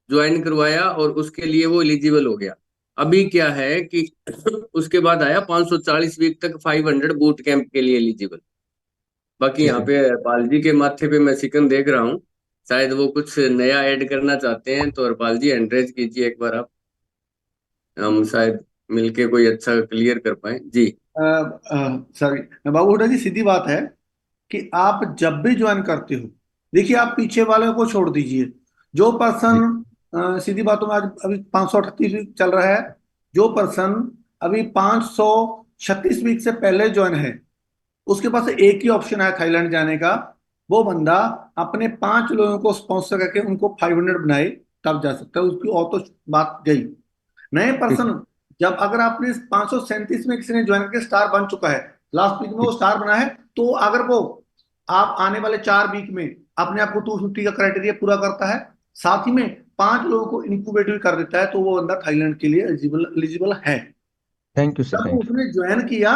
ज्वाइन करवाया और उसके लिए वो एलिजिबल हो गया। अभी क्या है कि उसके बाद आया 540 वीक तक 500 बूट कैंप के लिए एलिजिबल। बाकी ठीक यहाँ है। पे हरपाल जी के माथे पे मैं सिकन देख रहा हूँ, शायद वो कुछ नया ऐड करना चाहते हैं, तो हरपाल जी एंड्रेज कीजिए एक बार आप, हम शायद मिलके कोई अच्छा क्लियर कर पाए जी। सॉरी बाबू हुड्डा जी, सीधी बात है कि आप जब भी ज्वाइन करते हो, देखिए आप पीछे वाले को छोड़ दीजिए। जो जी। पर्सन सीधी बातों में आज अभी 538 वीक चल रहा है, जो पर्सन अभी 536 वीक से पहले ज्वाइन है, उसके पास एक ही ऑप्शन है थाईलैंड जाने का। वो बंदा अपने 5 लोगों को स्पॉन्सर करके उनको 500 बनाए, तब जा सकता है। उसकी और तो बात गई। नए ठीक पर्सन, जब अगर आपने 537 में किसी ने ज्वाइन करके स्टार बन चुका है, लास्ट वीक में वो ठीक। स्टार बना है, तो अगर वो आप आने वाले 4 वीक में अपने आप को 250 का क्राइटेरिया पूरा करता है, साथ ही में 5 लोगों को इनक्यूबेट भी कर देता है, तो वो बंदा थाईलैंड के लिए एलिजिबल है। थैंक यू सर, जब थैंक उसने ज्वाइन किया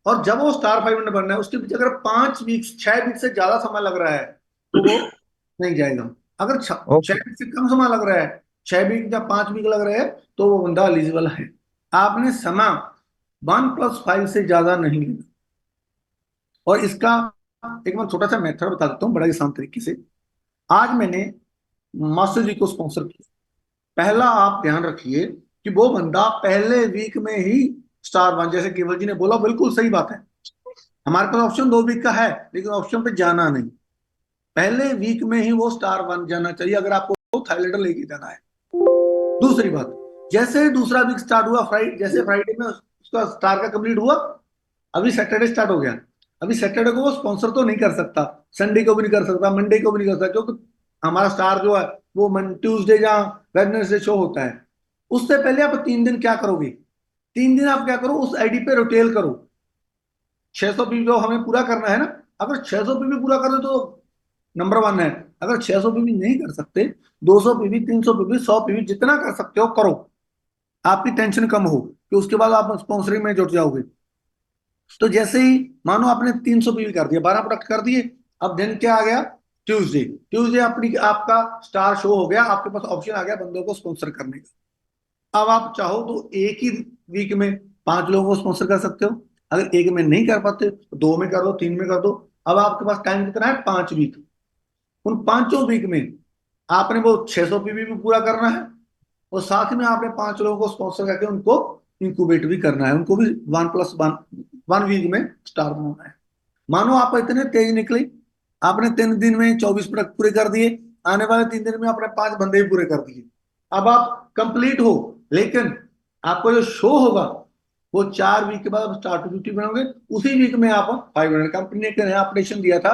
और जब वो स्टार 500 बनना है, उसके पीछे अगर 5 वीक 6 वीक से ज्यादा समय लग रहा है, तो वो नहीं जाएगा। अगर यू। छह ओके। वीक से कम समय लग रहा है, 6 वीक या 5 वीक लग रहे हैं, तो वो बंदा एलिजिबल है। आपने समय 1+5 से ज्यादा नहीं लेना। और इसका एक मैं छोटा सा मेथड बता देता हूँ बड़ा आसान तरीके से। आज मैंने मास्टर जी को स्पॉन्सर किया। पहला आप ध्यान रखिए कि वो बंदा पहले वीक में ही स्टार बन, जैसे केवल जी ने बोला, बिल्कुल सही बात है। हमारे पास ऑप्शन 2 वीक का है, लेकिन ऑप्शन पे जाना नहीं, पहले वीक में ही वो स्टार बन जाना चाहिए अगर आपको थाईलैंड लेके जाना है। दूसरी बात, जैसे दूसरा वीक स्टार्ट हुआ, जैसे फ्राइडे में उसका स्टार का कंप्लीट हुआ, अभी सैटरडे स्टार्ट हो गया। अभी सैटरडे को वो स्पॉन्सर तो नहीं कर सकता, संडे को भी नहीं कर सकता, मंडे को भी नहीं कर सकता, क्योंकि हमारा स्टार जो है वो ट्यूसडे या वेडनेसडे शो होता है। उससे पहले आप 3 दिन क्या करोगे? 3 दिन आप क्या करो, उस आईडी पे रोटेल करो। 600 पीवी जो हमें पूरा करना है ना, अगर 600 पीवी पूरा कर दो तो नंबर 1 है। अगर 600 पीवी नहीं कर सकते, 200 पीवी, 300 पीवी, 100 पीवी, जितना कर सकते हो करो। आपकी टेंशन कम हो कि उसके बाद आप स्पॉन्सरिंग में जुट जाओगे। तो जैसे ही मानो आपने 300 पीवी कर दिया, 12 प्रोडक्ट कर दिए, अब दिन क्या आ गया? ट्यूसडे। ट्यूसडे अपनी आपका स्टार शो हो गया, आपके पास ऑप्शन आ गया बंदों को स्पॉन्सर करने का। अब आप चाहो तो एक ही वीक में 5 लोगों को स्पॉन्सर कर सकते हो। अगर एक में नहीं कर पाते तो 2 में कर दो, 3 में कर दो। अब आपके पास टाइम कितना है? 5 वीक। उन 5 वीक में आपने वो 600 पीवी भी पूरा करना है, और साथ में आपने 5 लोगों को स्पॉन्सर करके उनको इंक्यूबेट भी करना है, उनको भी 1+1 वीक में स्टार बनाना है। मानो आप इतने तेज निकले, आपने 3 दिन में 24 प्रोडक्ट पूरे कर दिए, आने वाले 3 दिन में आपने 5 बंदे भी पूरे कर दिए, अब आप कंप्लीट हो। लेकिन आपको जो शो होगा वो 4 वीक के बाद स्टार 250 बनाओगे, उसी वीक में आप 500। कंपनी ने एक नया अपडेशन दिया था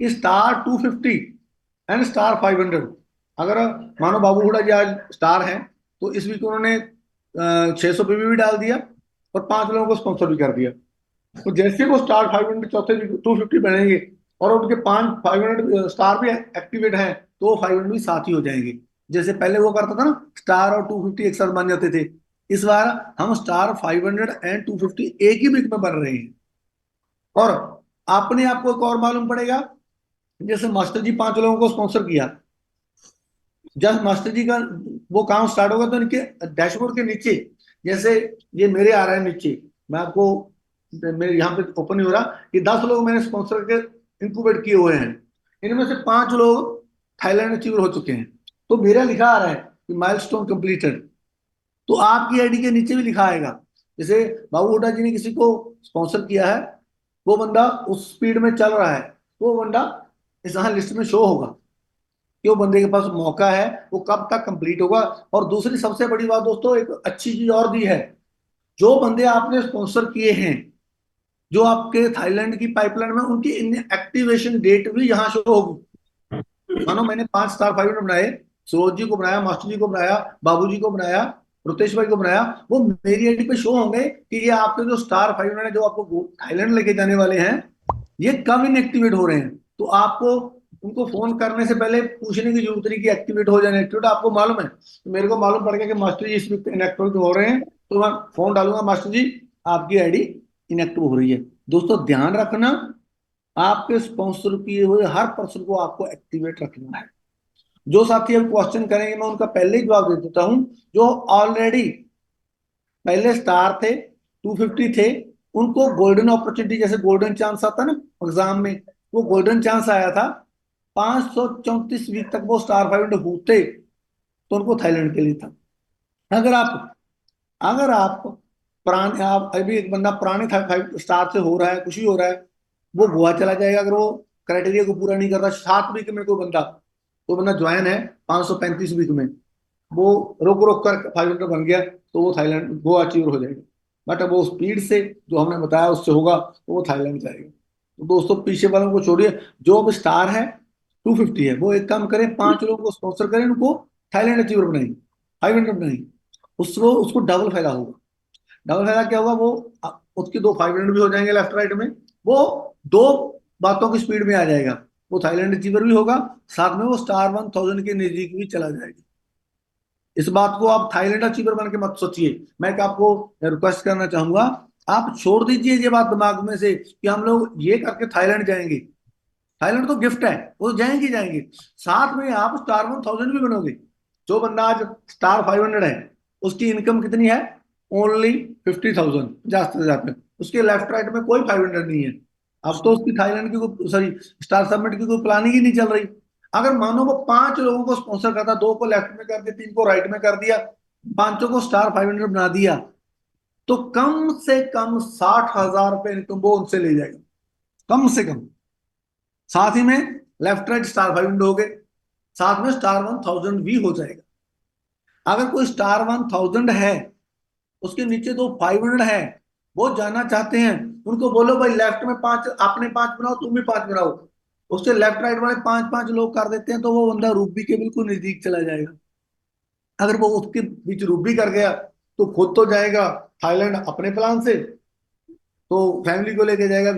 कि स्टार 250 एंड स्टार 500, अगर मानो बाबू हुडा जी आज स्टार हैं तो इस वीक उन्होंने 600 पीवी भी डाल दिया और 5 लोगों को स्पॉन्सर भी कर दिया। तो जैसे वो स्टार 500 चौथे वीक 250 बनेंगे और उनके 5 500 स्टार भी एक्टिवेट हैं तो वो 500 भी साथ ही हो जाएंगे। जैसे पहले वो करता था ना, स्टार और 250 एक साथ बन जाते थे, इस बार हम स्टार 500 एंड 250 एक ही वीक में बन रहे हैं। और अपने आप को एक और मालूम पड़ेगा, जैसे मास्टर जी 5 लोगों को स्पॉन्सर किया, जब मास्टर जी का वो काम स्टार्ट होगा तो इनके डैशबोर्ड के नीचे, जैसे ये मेरे आ रहा है नीचे, मैं आपको मेरे यहाँ पे ओपन नहीं हो रहा कि 10 लोग मैंने स्पॉन्सर के इंक्यूबेट किए हुए हैं, इनमें से 5 लोग थाईलैंड अचीवर हो चुके हैं, तो मेरा लिखा आ रहा है कि माइलस्टोन कंप्लीटेड। तो आपकी आईडी के नीचे भी लिखा आएगा, जैसे बाबू हुड्डा जी ने किसी को स्पॉन्सर किया है, वो बंदा उस स्पीड में चल रहा है, तो वो बंदा इस यहाँ लिस्ट में शो होगा कि वो बंदे के पास मौका है, वो कब तक कंप्लीट होगा। और दूसरी सबसे बड़ी बात दोस्तों, एक अच्छी चीज और दी है, जो बंदे आपने स्पॉन्सर किए हैं जो आपके थाईलैंड की पाइपलाइन में, उनकी एक्टिवेशन डेट भी यहाँ शो होगी। मानो मैंने 5 स्टार 500 बनाए, सरोज जी को बनाया, मास्टर जी को बनाया, बाबू जी को बनाया, रुतेश भाई को बनाया, वो मेरी आईडी पे शो होंगे कि ये आपके जो स्टार 500 है जो आपको थाईलैंड लेके जाने वाले हैं, ये कब इनएक्टिवेट हो रहे हैं। तो आपको उनको फोन करने से पहले पूछने की जरूरत नहीं कि एक्टिवेट हो जाए एक्टिवेट, आपको मालूम है। तो मेरे को मालूम पड़ गया कि मास्टर जी इस वीक इनएक्टिवेट हो रहे हैं, तो मैं फोन डालूंगा, मास्टर जी आपकी आईडी इनएक्टिव हो रही है। दोस्तों ध्यान रखना, आपके स्पॉन्सर किए हुए हर पर्सन को आपको एक्टिवेट रखना है। जो साथी अब क्वेश्चन करेंगे मैं उनका पहले ही जवाब दे देता हूं, जो ऑलरेडी पहले स्टार थे 250 थे, उनको गोल्डन अपॉर्चुनिटी, जैसे गोल्डन चांस आता है ना एग्जाम में, वो गोल्डन चांस आया था, 534 वीक तक वो स्टार 500 होते तो उनको थाईलैंड के लिए था। अगर आप पुराने, आप अभी एक बंदा पुराने 5 स्टार से हो रहा है, कुछ ही हो रहा है, वो गोवा चला जाएगा अगर वो क्राइटेरिया को पूरा नहीं करता। 7 वीक में कोई बंदा ज्वाइन है 535 वीक में, वो रोक रोक कर 500 बन गया तो वो थाईलैंड गोवा अचीवर हो जाएगा। बट अब वो स्पीड से जो हमने बताया उससे होगा तो वो थाईलैंड जाएगा। तो दोस्तों पीछे वालों को छोड़िए, जो अब स्टार है 250 है, वो एक काम करें, 5 लोगों को स्पॉन्सर करें, उनको थाईलैंड अचीवर बनाएंगे, 500 बनाएंगे, उसको डबल फायदा होगा। डबल फायदा क्या होगा, वो उसके 2 500 भी हो जाएंगे लेफ्ट राइट में, वो 2 बातों की स्पीड में आ जाएगा, वो थाईलैंड अचीवर भी होगा, साथ में वो स्टार 1000 के नजदीक भी चला जाएगा। इस बात को आप थाईलैंड अचीवर बन के मत सोचिए। मैं आपको रिक्वेस्ट करना चाहूंगा, आप छोड़ दीजिए ये बात दिमाग में से कि हम लोग ये करके थाईलैंड जाएंगे। थाईलैंड तो गिफ्ट है, वो जाएंगे जाएंगे, साथ में आप स्टार 1000 भी बनोगे। जो बंदा आज स्टार 500 है, उसकी इनकम कितनी है, ओनली 50,000 ज्यादा से ज्यादा, उसके लेफ्ट राइट में कोई 500 नहीं है। अब तो उसकी थाईलैंड की सॉरी स्टार समिट की कोई प्लानिंग ही नहीं चल रही। अगर मानो वो 5 लोगों को स्पॉन्सर करता, 2 को लेफ्ट में कर दिया, 3 को राइट में कर दिया, 5 को स्टार 500 बना दिया, तो कम से कम 60,000 रुपए इनकम वो उनसे ले जाएगा, कम से कम। साथ ही में लेफ्ट राइट स्टार 500 हो गए, साथ में स्टार 1000 भी हो जाएगा। अगर कोई स्टार 1000 है, उसके नीचे 2 500 है, वो जाना चाहते हैं, उनको बोलो भाई लेफ्ट में 5, आपने 5 बनाओ, तुम भी 5 बनाओ, उससे लेफ्ट राइट वाले 5-5 लोग कर देते हैं, तो वो बंदा रूबी के बिल्कुल नजदीक चला जाएगा। अगर वो उसके बीच रूबी कर गया तो खुद तो जाएगा थाईलैंड अपने प्लान से, तो फैमिली को लेके जाएगा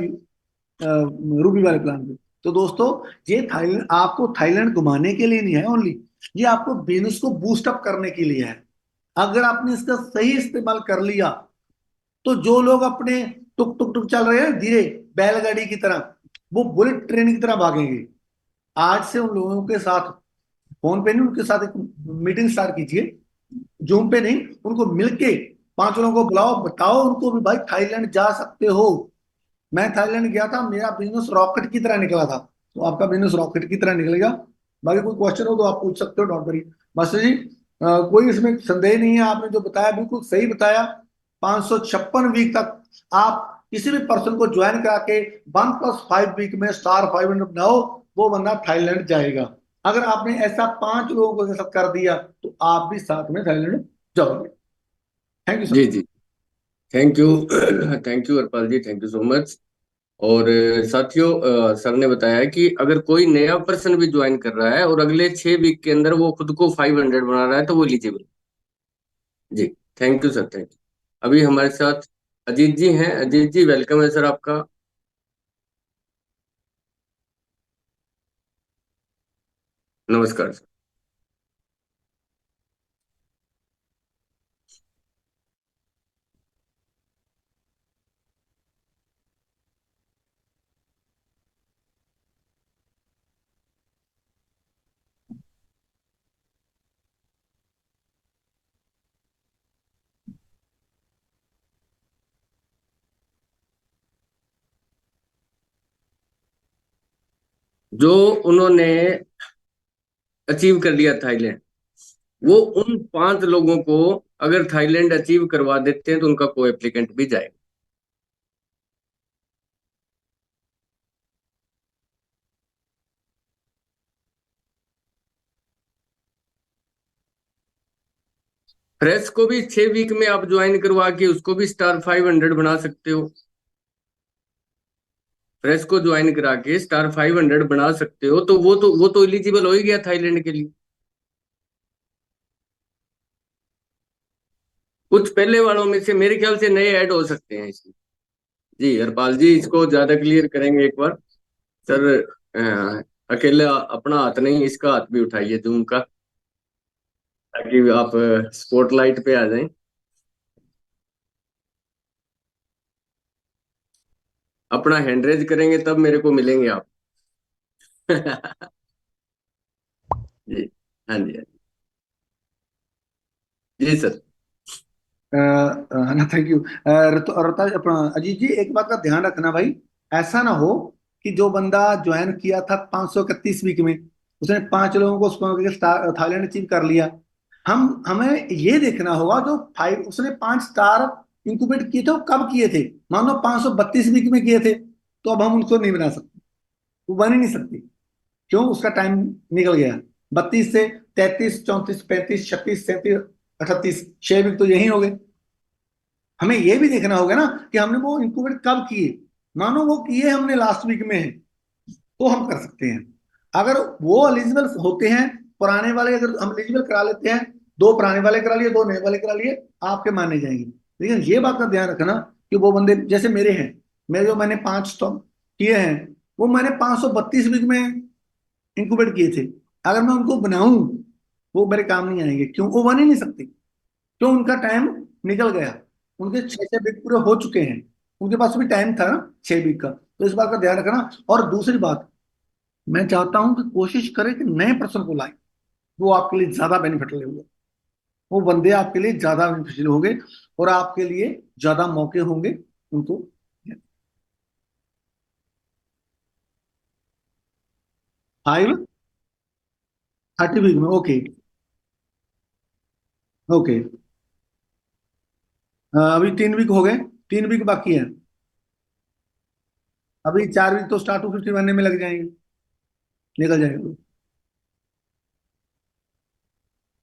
रूबी वाले प्लान पे। तो दोस्तों ये थाईलैंड आपको थाईलैंड घुमाने के लिए नहीं है ओनली, ये आपको बिजनेस को बूस्ट अप करने के लिए है। अगर आपने इसका सही इस्तेमाल कर लिया तो जो लोग अपने टुक टुक टुक चल रहे हैं धीरे बैलगाड़ी की तरह, वो बुलेट ट्रेन की तरह भागेंगे। आज से उन लोगों के साथ फोन पे नहीं, उनके साथ एक मीटिंग स्टार्ट कीजिए, जूम पे नहीं, उनको मिलके 5 लोगों को बुलाओ, बताओ उनको भी भाई थाईलैंड जा सकते हो। मैं थाईलैंड गया था, मेरा बिजनेस रॉकेट की तरह निकला था, तो आपका बिजनेस रॉकेट की तरह निकलेगा। बाकी कोई क्वेश्चन हो तो आप पूछ सकते हो, डॉट वरी। मास्टर जी कोई इसमें संदेह नहीं है, आपने जो बताया बिल्कुल सही बताया। 556 वीक तक आप किसी भी पर्सन को ज्वाइन करा के 1+5 वीक में स्टार 500 बनाओ, वो बंदा थाईलैंड जाएगा। अगर आपने ऐसा 5 लोगों को साथ कर दिया तो आप भी साथ में थाईलैंड जाओगे। थैंक यू जी सर। जी, thank you. Thank you Harpal ji, thank you so much. और साथियों, सर ने बताया कि अगर कोई नया पर्सन भी ज्वाइन कर रहा है और अगले 6 वीक के अंदर वो खुद को 500 बना रहा है तो वो एलिजिबल। जी, thank you sir, thank you. अभी हमारे साथ अजीत जी हैं। अजीत जी, वेलकम है सर आपका। नमस्कार सर। जो उन्होंने अचीव कर लिया थाईलैंड, वो उन 5 लोगों को अगर थाईलैंड अचीव करवा देते हैं तो उनका को एप्लीकेंट भी जाएगा। फ्रेश को भी 6 वीक में आप ज्वाइन करवा के उसको भी स्टार 500 बना सकते हो। फ्रेश को ज्वाइन करा के स्टार 500 बना सकते हो, तो वो तो एलिजिबल हो ही गया थाईलैंड के लिए। कुछ पहले वालों में से मेरे ख्याल से नए ऐड हो सकते हैं इसमें। जी हरपाल जी, इसको ज्यादा क्लियर करेंगे एक बार सर। अकेले अपना हाथ नहीं, इसका हाथ भी उठाइए जूम का, ताकि आप स्पॉटलाइट पे आ जाएं। अपना हैंड रेज करेंगे तब मेरे को मिलेंगे आप। जी, हाँ जी, हाँ जी सर। ना थैंक यू। रता अपना अजीत जी, एक बात का ध्यान रखना भाई, ऐसा ना हो कि जो बंदा ज्वाइन किया था 531 वीक में, उसने 5 लोगों को उसको थाईलैंड अचीव कर लिया। हमें ये देखना होगा जो 5 उसने 5 स्टार इंक्यूबेट किए थे वो कब किए थे। मान लो 532 वीक में किए थे तो अब हम उनको नहीं बना सकते, वो बन ही नहीं सकती। क्यों? उसका टाइम निकल गया। 32 से 33, 34, 35, 36, 37, 38, 6 वीक तो यही हो गए। हमें ये भी देखना होगा ना कि हमने वो इंक्यूबेट कब किए। मानो वो किए हमने लास्ट वीक में है तो हम कर सकते हैं। अगर वो एलिजिबल होते हैं, पुराने वाले अगर हम एलिजिबल करा लेते हैं, 2 पुराने वाले करा लिए, 2 नए वाले करा लिए, आपके माने जाएंगे। लेकिन ये बात का ध्यान रखना कि वो बंदे जैसे मेरे हैं, मेरे जो मैंने 5 स्टॉक किए हैं, वो मैंने 532 वीक में इंक्यूबेट किए थे। अगर मैं उनको बनाऊं वो मेरे काम नहीं आएंगे। क्यों? वो बन ही नहीं सकते। क्यों? उनका टाइम निकल गया। उनके 6 6 वीक पूरे हो चुके हैं। उनके पास भी टाइम था ना 6 वीक का। तो इस बात का ध्यान रखना। और दूसरी बात, मैं चाहता हूं कि कोशिश करें कि नए पर्सन को लाएं। वो आपके लिए ज्यादा बेनिफिशियल होंगे। वो बंदे आपके लिए ज्यादा बेनिफिशियल होंगे और आपके लिए ज्यादा मौके होंगे उनको। 530 वीक में, ओके। ओके, अभी 3 वीक हो गए, 3 वीक बाकी है। अभी 4 वीक तो स्टार 250 बनने में लग जाएंगे, निकल जाएंगे।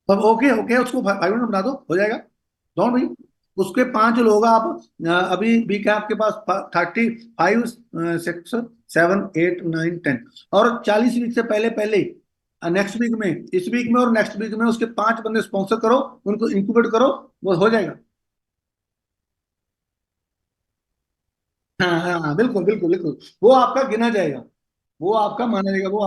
तब ओके ओके, उसको 500 बना दो, हो जाएगा। Don't worry. उसके 5 लोग आप अभी वीक है आपके पास 35, 6, 7, 8, 9, 10, और 40 वीक से पहले पहले नेक्स्ट वीक में, इस वीक में और नेक्स्ट वीक में उसके 5 बंदे स्पॉन्सर करो, उनको इंक्यूबेट करो, वो हो जाएगा। हाँ हाँ हाँ, बिल्कुल बिल्कुल बिल्कुल। वो आपका गिना जाएगा, वो आपका माना जाएगा, वो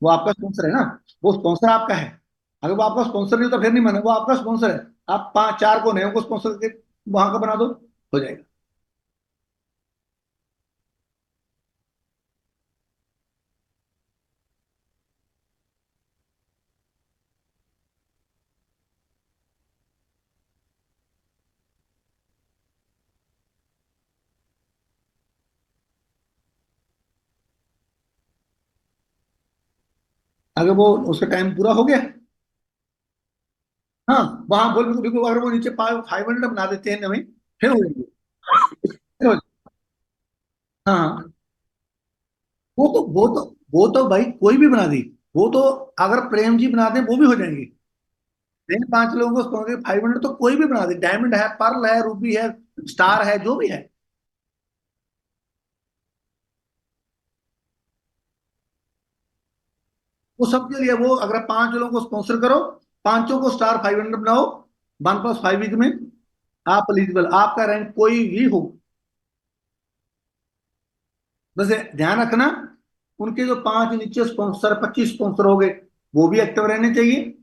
आपका स्पॉन्सर है ना। वो स्पॉन्सर आपका है। अगर वो आपका स्पॉन्सर नहीं होता फिर नहीं माना, वो आपका स्पॉन्सर है। आप 5 4 को नए को स्पॉन्सर करके वहां का बना दो, हो जाएगा। अगर वो उसका टाइम पूरा हो गया हाँ वहां बोल बिल्कुल, अगर वो नीचे 500 बना देते हैं नवे, फिर हो जाएंगे, फिर हो- हाँ वो तो भाई कोई भी बना दी, वो तो अगर प्रेम जी बना दें वो भी हो जाएंगे। लेकिन 5 लोगों को 500 तो कोई भी बना दे, डायमंड है, पर्ल है, रूबी है, स्टार है, जो भी है। वो सबके लिए, वो अगर 5 लोगों को स्पॉन्सर करो, पांचों को स्टार 500 बनाओ, 1+5 वीक में आप एलिजिबल, आपका रैंक कोई भी हो। बस ध्यान रखना, उनके जो 5 नीचे स्पॉन्सर, 25 स्पॉन्सर हो गए, वो भी एक्टिव रहने चाहिए।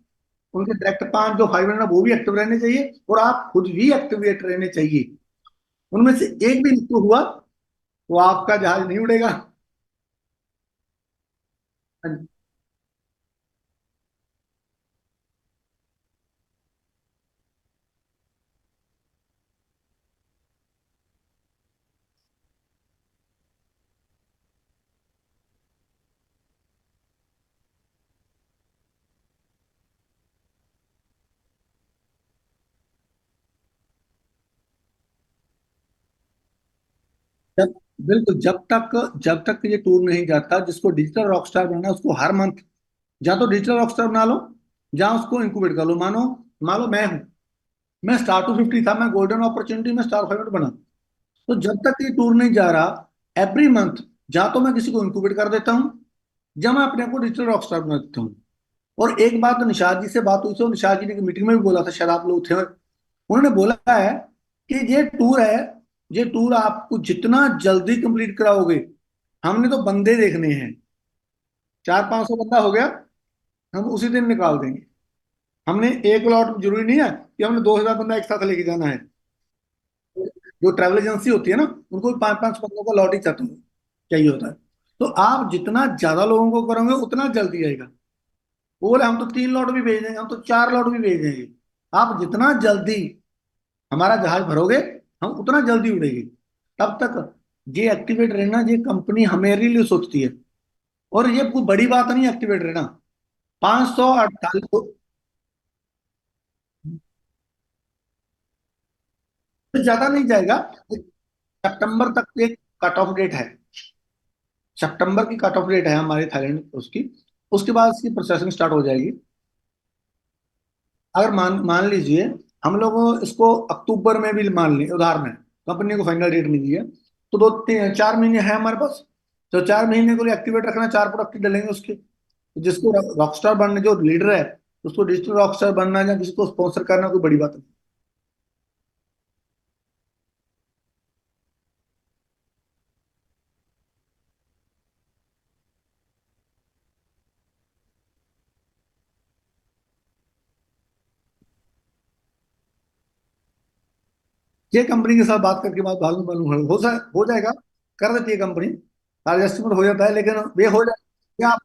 उनके डायरेक्ट 5 जो 500 वो भी एक्टिव रहने चाहिए, और आप खुद भी एक्टिवेट रहने चाहिए। उनमें से एक भी नीचे हुआ तो आपका जहाज नहीं उड़ेगा। जब बिल्कुल, जब तक ये टूर नहीं जाता, जिसको डिजिटल रॉकस्टार बनना है उसको हर मंथ या तो डिजिटल रॉकस्टार बना लो, या उसको इंक्यूबेट कर लो। मान लो मैं हूं, मैं स्टार 250 था, मैं गोल्डन अपॉर्चुनिटी में स्टार 500 बना। तो जब तक ये टूर नहीं जा रहा, एवरी मंथ या तो मैं किसी को इंक्यूबेट कर देता हूँ, या मैं अपने आप को डिजिटल रॉकस्टार बना देता हूँ। और एक बात तो निषाद जी से बात हुई थी, और निषाद जी ने मीटिंग में भी बोला था, शायद आप लोग थे, उन्होंने बोला है कि ये टूर आपको जितना जल्दी कंप्लीट कराओगे, हमने तो बंदे देखने हैं, 400-500 बंदा हो गया, हम उसी दिन निकाल देंगे। हमने एक लॉट, जरूरी नहीं है कि हमने 2000 बंदा एक साथ लेके जाना है। जो ट्रैवल एजेंसी होती है ना, उनको 5-5 बंदों का लॉट ही चाहिए होता है। तो आप जितना ज्यादा लोगों को करोगे उतना जल्दी आएगा। वो बोले हम तो 3 लॉट भी भेज देंगे, हम तो 4 लॉट भी भेज देंगे। आप जितना जल्दी हमारा जहाज भरोगे, हम उतना जल्दी उड़ेंगे। तब तक ये एक्टिवेट रहना, ये कंपनी हमारे लिए सोचती है, और ये कोई बड़ी बात नहीं एक्टिवेट रहना। 548 से ज्यादा नहीं जाएगा। सितंबर तक एक कट ऑफ डेट है, सितंबर की कट ऑफ डेट है हमारे थाईलैंड उसकी। उसके बाद इसकी प्रोसेसिंग स्टार्ट हो जाएगी। अगर मान मान लीजिए हम लोग इसको अक्टूबर में भी मान लें, उदाहरण है, कंपनी को फाइनल डेट नहीं दी है, तो 4 महीने है हमारे पास। तो 4 महीने को एक्टिवेट रखना, 4 प्रोडक्ट डलेंगे उसके। तो जिसको रॉकस्टार बनने, जो लीडर है, उसको डिजिटल रॉकस्टार बनना या किसी को स्पॉन्सर करना कोई बड़ी बात नहीं। ये कंपनी के साथ बात करके बात मालूम मालूम हो जाएगा, कर देती है कंपनी, एडजस्टमेंट हो जाता है। लेकिन ये हो जाए, ये आप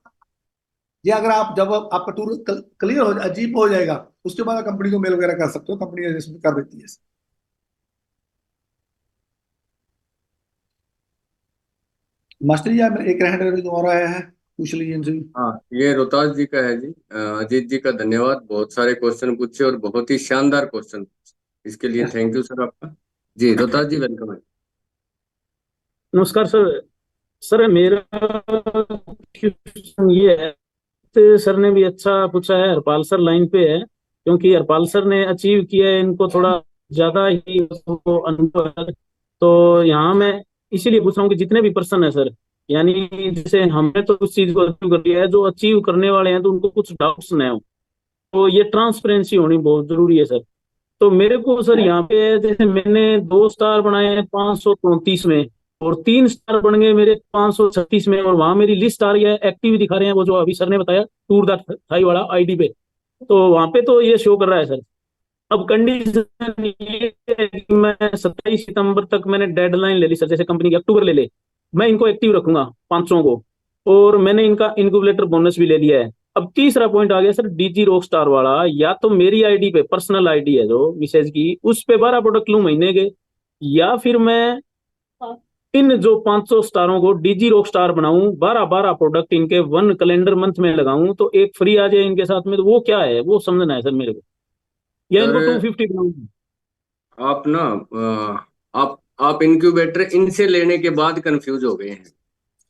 ये अगर आप जब आपका टूर क्लियर हो जाए, अजीब हो जाएगा, उसके बाद कंपनी को मेल वगैरह कर सकते हो, कंपनी एडजस्टमेंट कर देती है। मास्टर जी, आप एक हैंड जो और आया है, पूछ लीजिए इनसे भी। हाँ, ये रोहतास जी का है जी। अजीत जी का धन्यवाद, बहुत सारे क्वेश्चन पूछे और बहुत ही शानदार क्वेश्चन पूछे, इसके लिए थैंक यू सर आपका। जी रोहतास जी, वेलकम है। नमस्कार सर। सर मेरा क्वेश्चन ये है, तो सर ने भी अच्छा पूछा है, हरपाल सर लाइन पे है, क्योंकि हरपाल सर ने अचीव किया है, इनको थोड़ा ज्यादा ही उसको अनुभव है। तो यहाँ मैं इसीलिए पूछ रहा हूँ कि जितने भी पर्सन है सर, यानी जैसे हमने तो उस चीज को अचीव कर लिया है, जो अचीव करने वाले हैं तो उनको कुछ डाउट्स न हो, तो ये ट्रांसपेरेंसी होनी बहुत जरूरी है सर। तो मेरे को सर यहाँ पे, जैसे मैंने 2 स्टार बनाए हैं 534 में, और 3 स्टार बन गए मेरे 536 में, और वहां मेरी लिस्ट आ रही है, एक्टिव दिखा रहे हैं, वो जो अभी सर ने बताया टूर द थाई वाला आईडी पे, तो वहां पे तो ये शो कर रहा है सर। अब कंडीशन ये है कि मैं 27 सितंबर तक मैंने डेडलाइन ले ली सर, जैसे कंपनी की अक्टूबर ले ले, मैं इनको एक्टिव रखूंगा 500 को, और मैंने इनका इनक्यूबेटर बोनस भी ले लिया है। अब तीसरा पॉइंट आ गया सर, डीजी रॉक स्टार वाला, या तो मेरी आईडी पे, पर्सनल आईडी है जो मिसेज की, उस पे 12 प्रोडक्ट लूं महीने के, या फिर मैं इन जो 500 स्टारों को डीजी रॉक स्टार बनाऊं, 12 प्रोडक्ट इनके 1 कैलेंडर मंथ में लगाऊं, तो एक फ्री आ जाए इनके साथ में, तो वो क्या है, वो समझना है सर मेरे को। या सर इनको 250 बनाऊंगी? आप ना आप इनक्यूबेटर इनसे लेने के बाद कंफ्यूज हो गए हैं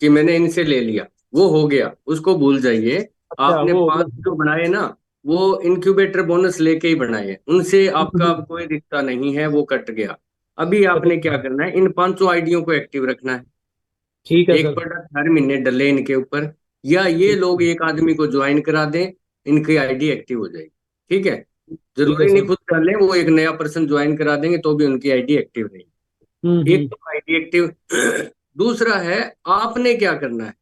कि मैंने इनसे ले लिया, वो हो गया, उसको भूल जाइए। अच्छा आपने वो हो 5 गया। जो बनाए ना, वो इनक्यूबेटर बोनस लेके ही बनाए हैं, उनसे आपका अब कोई रिश्ता नहीं है, वो कट गया। अभी आपने क्या करना है, इन 5 आईडियों को एक्टिव रखना है। ठीक है एक सर। प्रोडक्ट हर महीने डले इनके ऊपर, या ये ठीक लोग एक आदमी को ज्वाइन करा दें, इनकी आईडी एक्टिव हो जाएगी। ठीक है, ठीक है जरूरी नहीं सर। खुद डालें, वो एक नया पर्सन ज्वाइन करा देंगे तो भी उनकी आईडी एक्टिव रहेगी। एक हम्म। तो आईडी एक्टिव। दूसरा है, आपने क्या करना है,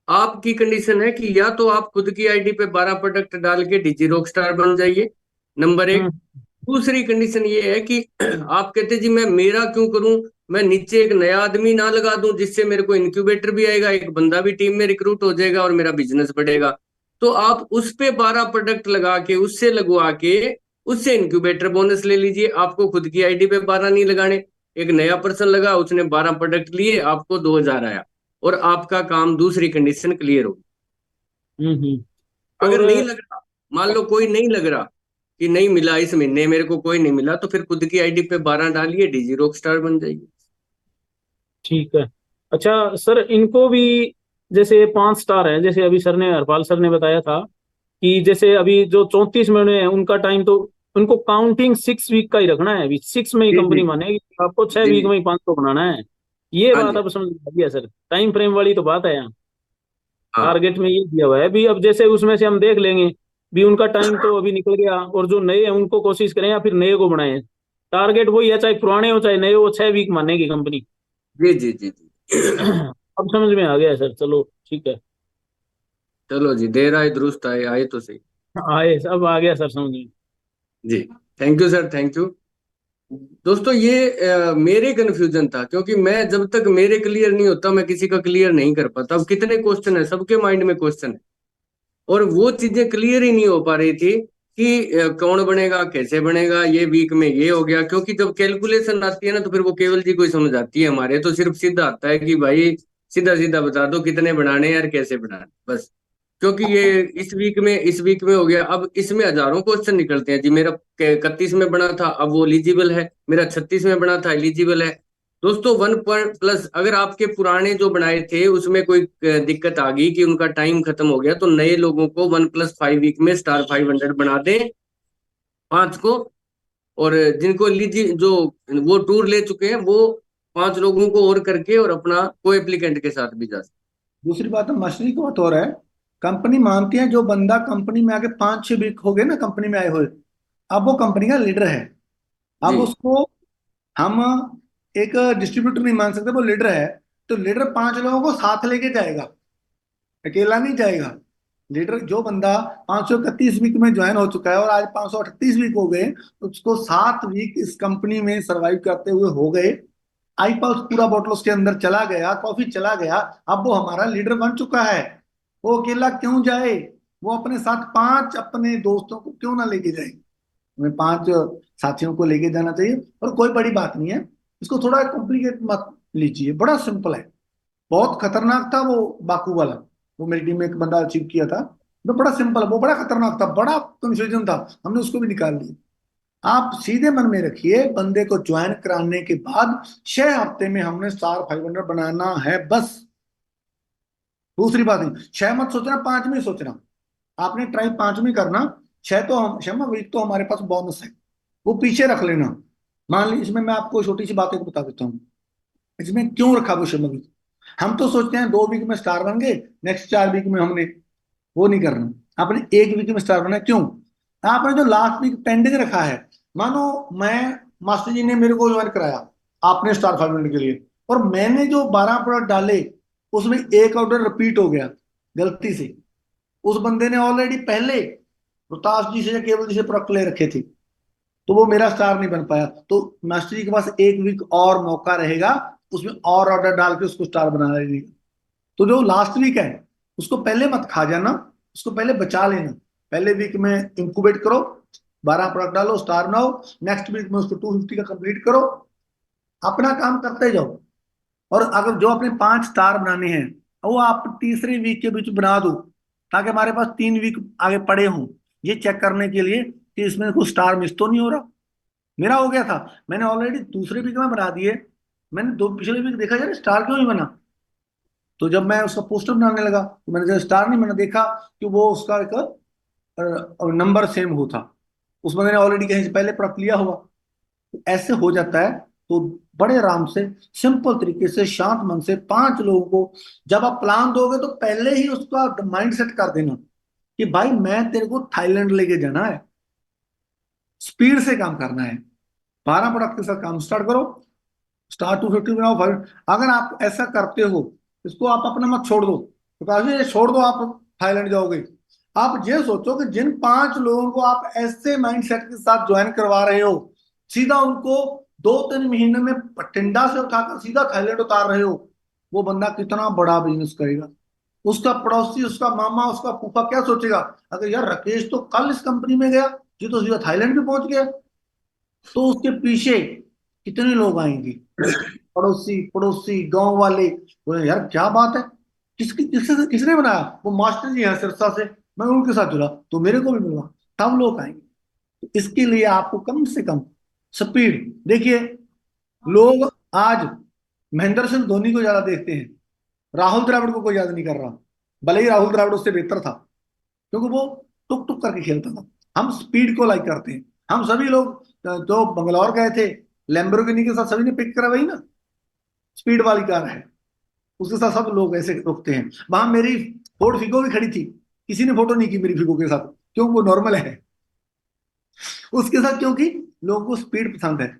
आपकी कंडीशन है कि या तो आप खुद की आईडी पे 12 प्रोडक्ट डाल के डीजी रॉक स्टार बन जाइए, नंबर एक। हम्म। दूसरी कंडीशन ये है कि आप कहते जी मैं मेरा क्यों करूं, मैं नीचे एक नया आदमी ना लगा दूं जिससे मेरे को इनक्यूबेटर भी आएगा, एक बंदा भी टीम में रिक्रूट हो जाएगा और मेरा बिजनेस बढ़ेगा। तो आप उस पे 12 प्रोडक्ट लगा के, उससे लगवा के, उससे इनक्यूबेटर बोनस ले लीजिए। आपको खुद की आईडी पे 12 नहीं लगाने, एक नया पर्सन लगा, उसने 12 प्रोडक्ट लिए, आपको 2000 आया, और आपका काम, दूसरी कंडीशन क्लियर होगी। अगर और नहीं लग रहा, मान लो कोई नहीं लग रहा कि नहीं मिला इस महीने मेरे को, कोई नहीं मिला, तो फिर खुद की आईडी पे 12 डालिए, डीजी रॉक स्टार बन जाएगी। ठीक है। अच्छा सर, इनको भी जैसे 5 स्टार है, जैसे अभी सर ने, हरपाल सर ने बताया था कि जैसे अभी जो 34 महीने हैं उनका टाइम, तो उनको काउंटिंग 6 वीक का ही रखना है। अभी 6 में ही जी कंपनी जी मानेगी, आपको 6 जी वीक जी। में ही 500 बनाना है। ये हाँ बात जी। अब समझ आ गया सर, टाइम फ्रेम वाली तो बात है यहाँ। हाँ टारगेट में ये दिया हुआ है भी, अब जैसे उसमें से हम देख लेंगे भी, उनका टाइम तो अभी निकल गया, और जो नए हैं उनको कोशिश करें या फिर नए को बनाए। टारगेट वही है, चाहे पुराने हो चाहे नए हो, 6 वीक मानेगी कंपनी। जी जी जी जी। अब समझ में आ गया सर, चलो ठीक है। चलो जी, देर आए दुरुस्त आए, आए तो सही। आए, अब आ गया सर समझ में। जी, thank you sir, thank you. दोस्तों ये मेरे कंफ्यूजन था, क्योंकि मैं जब तक मेरे क्लियर नहीं होता मैं किसी का क्लियर नहीं कर पाता। अब कितने क्वेश्चन है, सबके माइंड में क्वेश्चन है, और वो चीजें क्लियर ही नहीं हो पा रही थी कि कौन बनेगा, कैसे बनेगा, ये वीक में ये हो गया। क्योंकि जब कैलकुलेशन आती है ना, तो फिर वो केवल जी को ही समझ आती है, हमारे तो सिर्फ सीधा आता है कि भाई सीधा सीधा बता दो कितने बनाने हैं यार, कैसे बनाने, बस। क्योंकि ये इस वीक में हो गया, अब इसमें हजारों क्वेश्चन निकलते हैं जी। मेरा 31 में बना था, अब वो एलिजिबल है, मेरा 36 में बना था, एलिजिबल है। दोस्तों 1 प्लस, अगर आपके पुराने जो बनाए थे उसमें कोई दिक्कत आ गई कि उनका टाइम खत्म हो गया, तो नए लोगों को 1+5 वीक में स्टार 500 बना दें, 5 को। और जिनको लीजिए, जो वो टूर ले चुके हैं, वो 5 लोगों को और करके, और अपना को एप्लीकेंट के साथ भी जा सकते। दूसरी बात है, मछली को बात हो रहा है, कंपनी मानती है जो बंदा कंपनी में आके 5-6 वीक हो गए ना कंपनी में आए हुए, अब वो कंपनी का लीडर है। अब जी उसको हम एक डिस्ट्रीब्यूटर नहीं मान सकते, वो लीडर है। तो लीडर 5 लोगों को साथ लेके जाएगा, अकेला नहीं जाएगा। लीडर जो बंदा 531 वीक में ज्वाइन हो चुका है और आज 538 वीक हो गए, उसको 7 वीक इस कंपनी में सरवाइव करते हुए हो गए, आई पल्स पूरा बॉटल उसके अंदर चला गया, कॉफी चला गया, अब वो हमारा लीडर बन चुका है। वो अकेला क्यों जाए, वो अपने साथ 5 अपने दोस्तों को क्यों ना लेके जाए। हमें 5 साथियों को लेके जाना चाहिए, और कोई बड़ी बात नहीं है, इसको थोड़ा कॉम्प्लिकेट मत लीजिए, बड़ा सिंपल है। बहुत खतरनाक था वो बाकू वाला, वो मेरी टीम में एक बंदा अचीव किया था, वो बड़ा सिंपल, वो बड़ा खतरनाक था, बड़ा कंफ्यूजन था, हमने उसको भी निकाल लिया। आप सीधे मन में रखिए, बंदे को ज्वाइन कराने के बाद 6 हफ्ते में हमने स्टार 500 बनाना है, बस। दूसरी बात नहीं, 6 मत सोचना, 5 में सोचना। आपने ट्राई 5 में करना, 6 तो हम 6वां वीक तो हमारे पास बोनस है, वो पीछे रख लेना। मान लीजिए, इसमें मैं आपको छोटी सी बात एक बता देता हूँ, इसमें क्यों रखा वो 6वां वीक। हम तो सोचते हैं 2 वीक में स्टार बन गए, नेक्स्ट 4 वीक में हमने, वो नहीं करना। आपने 1 वीक में स्टार बना, क्यों? आपने जो लास्ट वीक पेंडिंग रखा है, मानो मैं, मास्टर जी ने मेरे को ज्वाइन कराया आपने स्टार 500 के लिए, और मैंने जो 12 प्रोडक्ट डाले उसमें एक ऑर्डर रिपीट हो गया गलती से, उस बंदे ने ऑलरेडी पहले रोहतास जी से या केवल जी से प्रोडक्ट ले रखे थे, तो वो मेरा स्टार नहीं बन पाया। तो मास्टर जी के पास 1 वीक और मौका रहेगा, उसमें और ऑर्डर डाल के उसको स्टार बना लेने का। तो जो लास्ट वीक है उसको पहले मत खा जाना, उसको पहले बचा लेना। पहले वीक में इंक्यूबेट करो, 12 प्रोडक्ट डालो, स्टार बनाओ, नेक्स्ट वीक में उसको 250 का कंप्लीट करो, अपना काम करते जाओ। और अगर जो अपने 5 स्टार बनाने हैं वो आप तीसरे वीक के बीच बना दो, ताकि हमारे पास 3 वीक आगे पड़े हों, ये चेक करने के लिए कि इसमें कुछ स्टार मिस तो नहीं हो रहा। मेरा हो गया था, मैंने ऑलरेडी दूसरे वीक में बना दिए, मैंने दो पिछले वीक देखा यार स्टार क्यों नहीं बना। तो जब मैं उसका पोस्टर बनाने लगा तो मैंने जब स्टार नहीं बना, देखा कि वो उसका एक नंबर सेम हो था, उस बंदे ने ऑलरेडी कहीं से पहले प्रोडक्ट लिया हुआ। तो ऐसे हो जाता है। तो बड़े आराम से सिंपल तरीके से शांत मन से 5 लोगों को जब आप प्लान दोगे तो पहले ही उसका माइंड सेट कर देना कि भाई मैं तेरे को थाईलैंड लेके जाना है, स्पीड से काम करना है, 12 प्रोडक्ट के साथ काम स्टार्ट करो, स्टार 250 बनाओ 5। अगर आप ऐसा करते हो, इसको आप अपना मत छोड़ दो, तो कहा ये छोड़ दो आप थाईलैंड जाओगे। आप ये सोचो कि जिन 5 लोगों को आप ऐसे माइंडसेट के साथ ज्वाइन करवा रहे हो, सीधा उनको 2-3 महीने में पटिंडा से उठाकर सीधा थाईलैंड उतार रहे हो, वो बंदा कितना बड़ा बिजनेस करेगा। उसका पड़ोसी, उसका मामा, उसका फूफा क्या सोचेगा, अगर यार राकेश तो कल इस कंपनी में गया, ये तो सीधा थाईलैंड भी पहुंच गया। तो उसके पीछे कितने लोग आएंगे, पड़ोसी पड़ोसी गांव वाले, बोले यार क्या बात है, किसने बनाया, वो मास्टर जी हैं सिरसा से, मैं उनके साथ जुड़ा तो मेरे को भी मिला, तब लोग आएंगे। तो इसके लिए आपको कम से कम स्पीड देखिए। लोग आज महेंद्र सिंह धोनी को ज्यादा देखते हैं, राहुल द्रविड़ को कोई याद नहीं कर रहा, भले ही राहुल द्रविड़ उससे बेहतर था, क्योंकि वो टुक टुक करके खेलता था। हम स्पीड को लाइक करते हैं। हम सभी लोग जो बंगलौर गए थे, लैम्बोर्गिनी के साथ सभी ने पिक करा, वही ना स्पीड वाली कार है, उसके साथ सब लोग ऐसे रुकते हैं। वहां मेरी फोर्ड फिगो भी खड़ी थी, किसी ने फोटो नहीं की मेरी फिगो के साथ, क्यों, वो नॉर्मल है उसके साथ, क्योंकि लोगों को स्पीड पसंद है,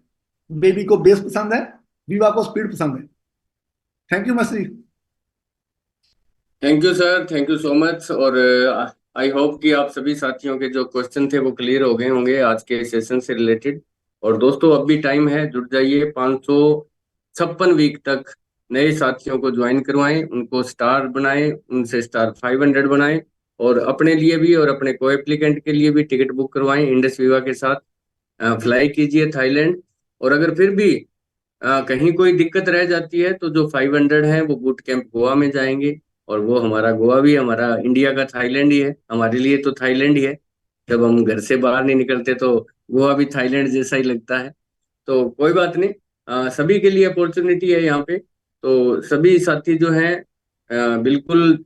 बेबी को बेस पसंद है, विवा को स्पीड पसंद है। थैंक यू मसी। Thank you sir, thank you so much. और आई होप कि आप सभी साथियों के जो क्वेश्चन थे वो क्लियर हो गए होंगे आज के सेशन से रिलेटेड। और दोस्तों अब भी टाइम है, जुड़ जाइए, 556 वीक तक नए साथियों को ज्वाइन करवाएं, उनको स्टार बनाएं, उनसे स्टार 500 बनाएं, और अपने लिए भी और अपने को एप्लीकेंट के लिए भी टिकट बुक करवाएं इंडस वीवा के साथ। फ्लाई कीजिए थाईलैंड। और अगर फिर भी कहीं कोई दिक्कत रह जाती है तो जो 500 है वो बूट कैंप गोवा में जाएंगे। और वो हमारा गोवा भी हमारा इंडिया का थाईलैंड ही है, हमारे लिए तो थाईलैंड ही है। जब हम घर से बाहर नहीं निकलते तो गोवा भी थाईलैंड जैसा ही लगता है। तो कोई बात नहीं, सभी के लिए अपॉर्चुनिटी है यहाँ पे। तो सभी साथी जो हैं बिल्कुल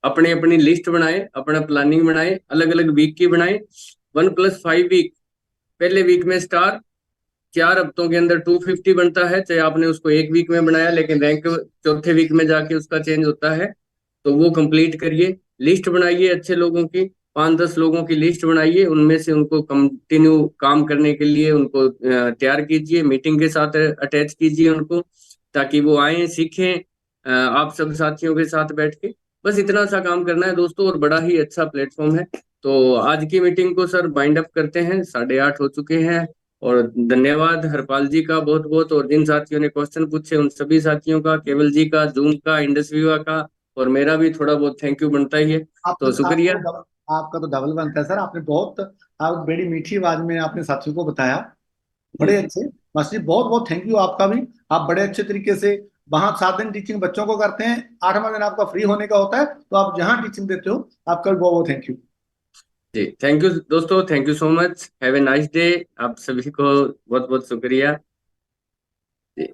अपने अपनी लिस्ट बनाए, अपना प्लानिंग बनाए, अलग अलग वीक की बनाए। 1+5 वीक, पहले वीक में स्टार, 4 हफ्तों के अंदर 250 बनता है, चाहे आपने उसको एक वीक में बनाया, लेकिन रैंक चौथे वीक में जाके उसका चेंज होता है। तो वो कंप्लीट करिए, लिस्ट बनाइए अच्छे लोगों की, 5-10 लोगों की लिस्ट बनाइए, उनमें से उनको कंटिन्यू काम करने के लिए उनको तैयार कीजिए, मीटिंग के साथ अटैच कीजिए उनको, ताकि वो आए सीखें आप सब साथियों के साथ बैठ के। बस इतना सा काम करना है दोस्तों, और बड़ा ही अच्छा प्लेटफॉर्म है। तो आज की मीटिंग को सर बाइंड अप करते हैं, 8:30 हो चुके हैं। और धन्यवाद हरपाल जी का बहुत बहुत, और जिन साथियों ने क्वेश्चन पूछे उन सभी साथियों का, केवल जी का, जूम का, इंडस वीवा का, और मेरा भी थोड़ा बहुत थैंक यू बनता ही है। तो शुक्रिया। आपका तो डबल बनता है सर, आपने बहुत, आप बड़ी मीठी आवाज में आपने साथियों को बताया, बड़े अच्छे। मास्टर जी बहुत बहुत थैंक यू आपका भी, आप बड़े अच्छे तरीके से वहां 7 दिन टीचिंग बच्चों को करते हैं, 8वां दिन आपका फ्री होने का होता है, तो आप जहां टीचिंग देते हो आपका भी बहुत बहुत थैंक यू जी। थैंक यू दोस्तों, thank you so much, have a nice day. आप सभी को बहुत बहुत शुक्रिया जी।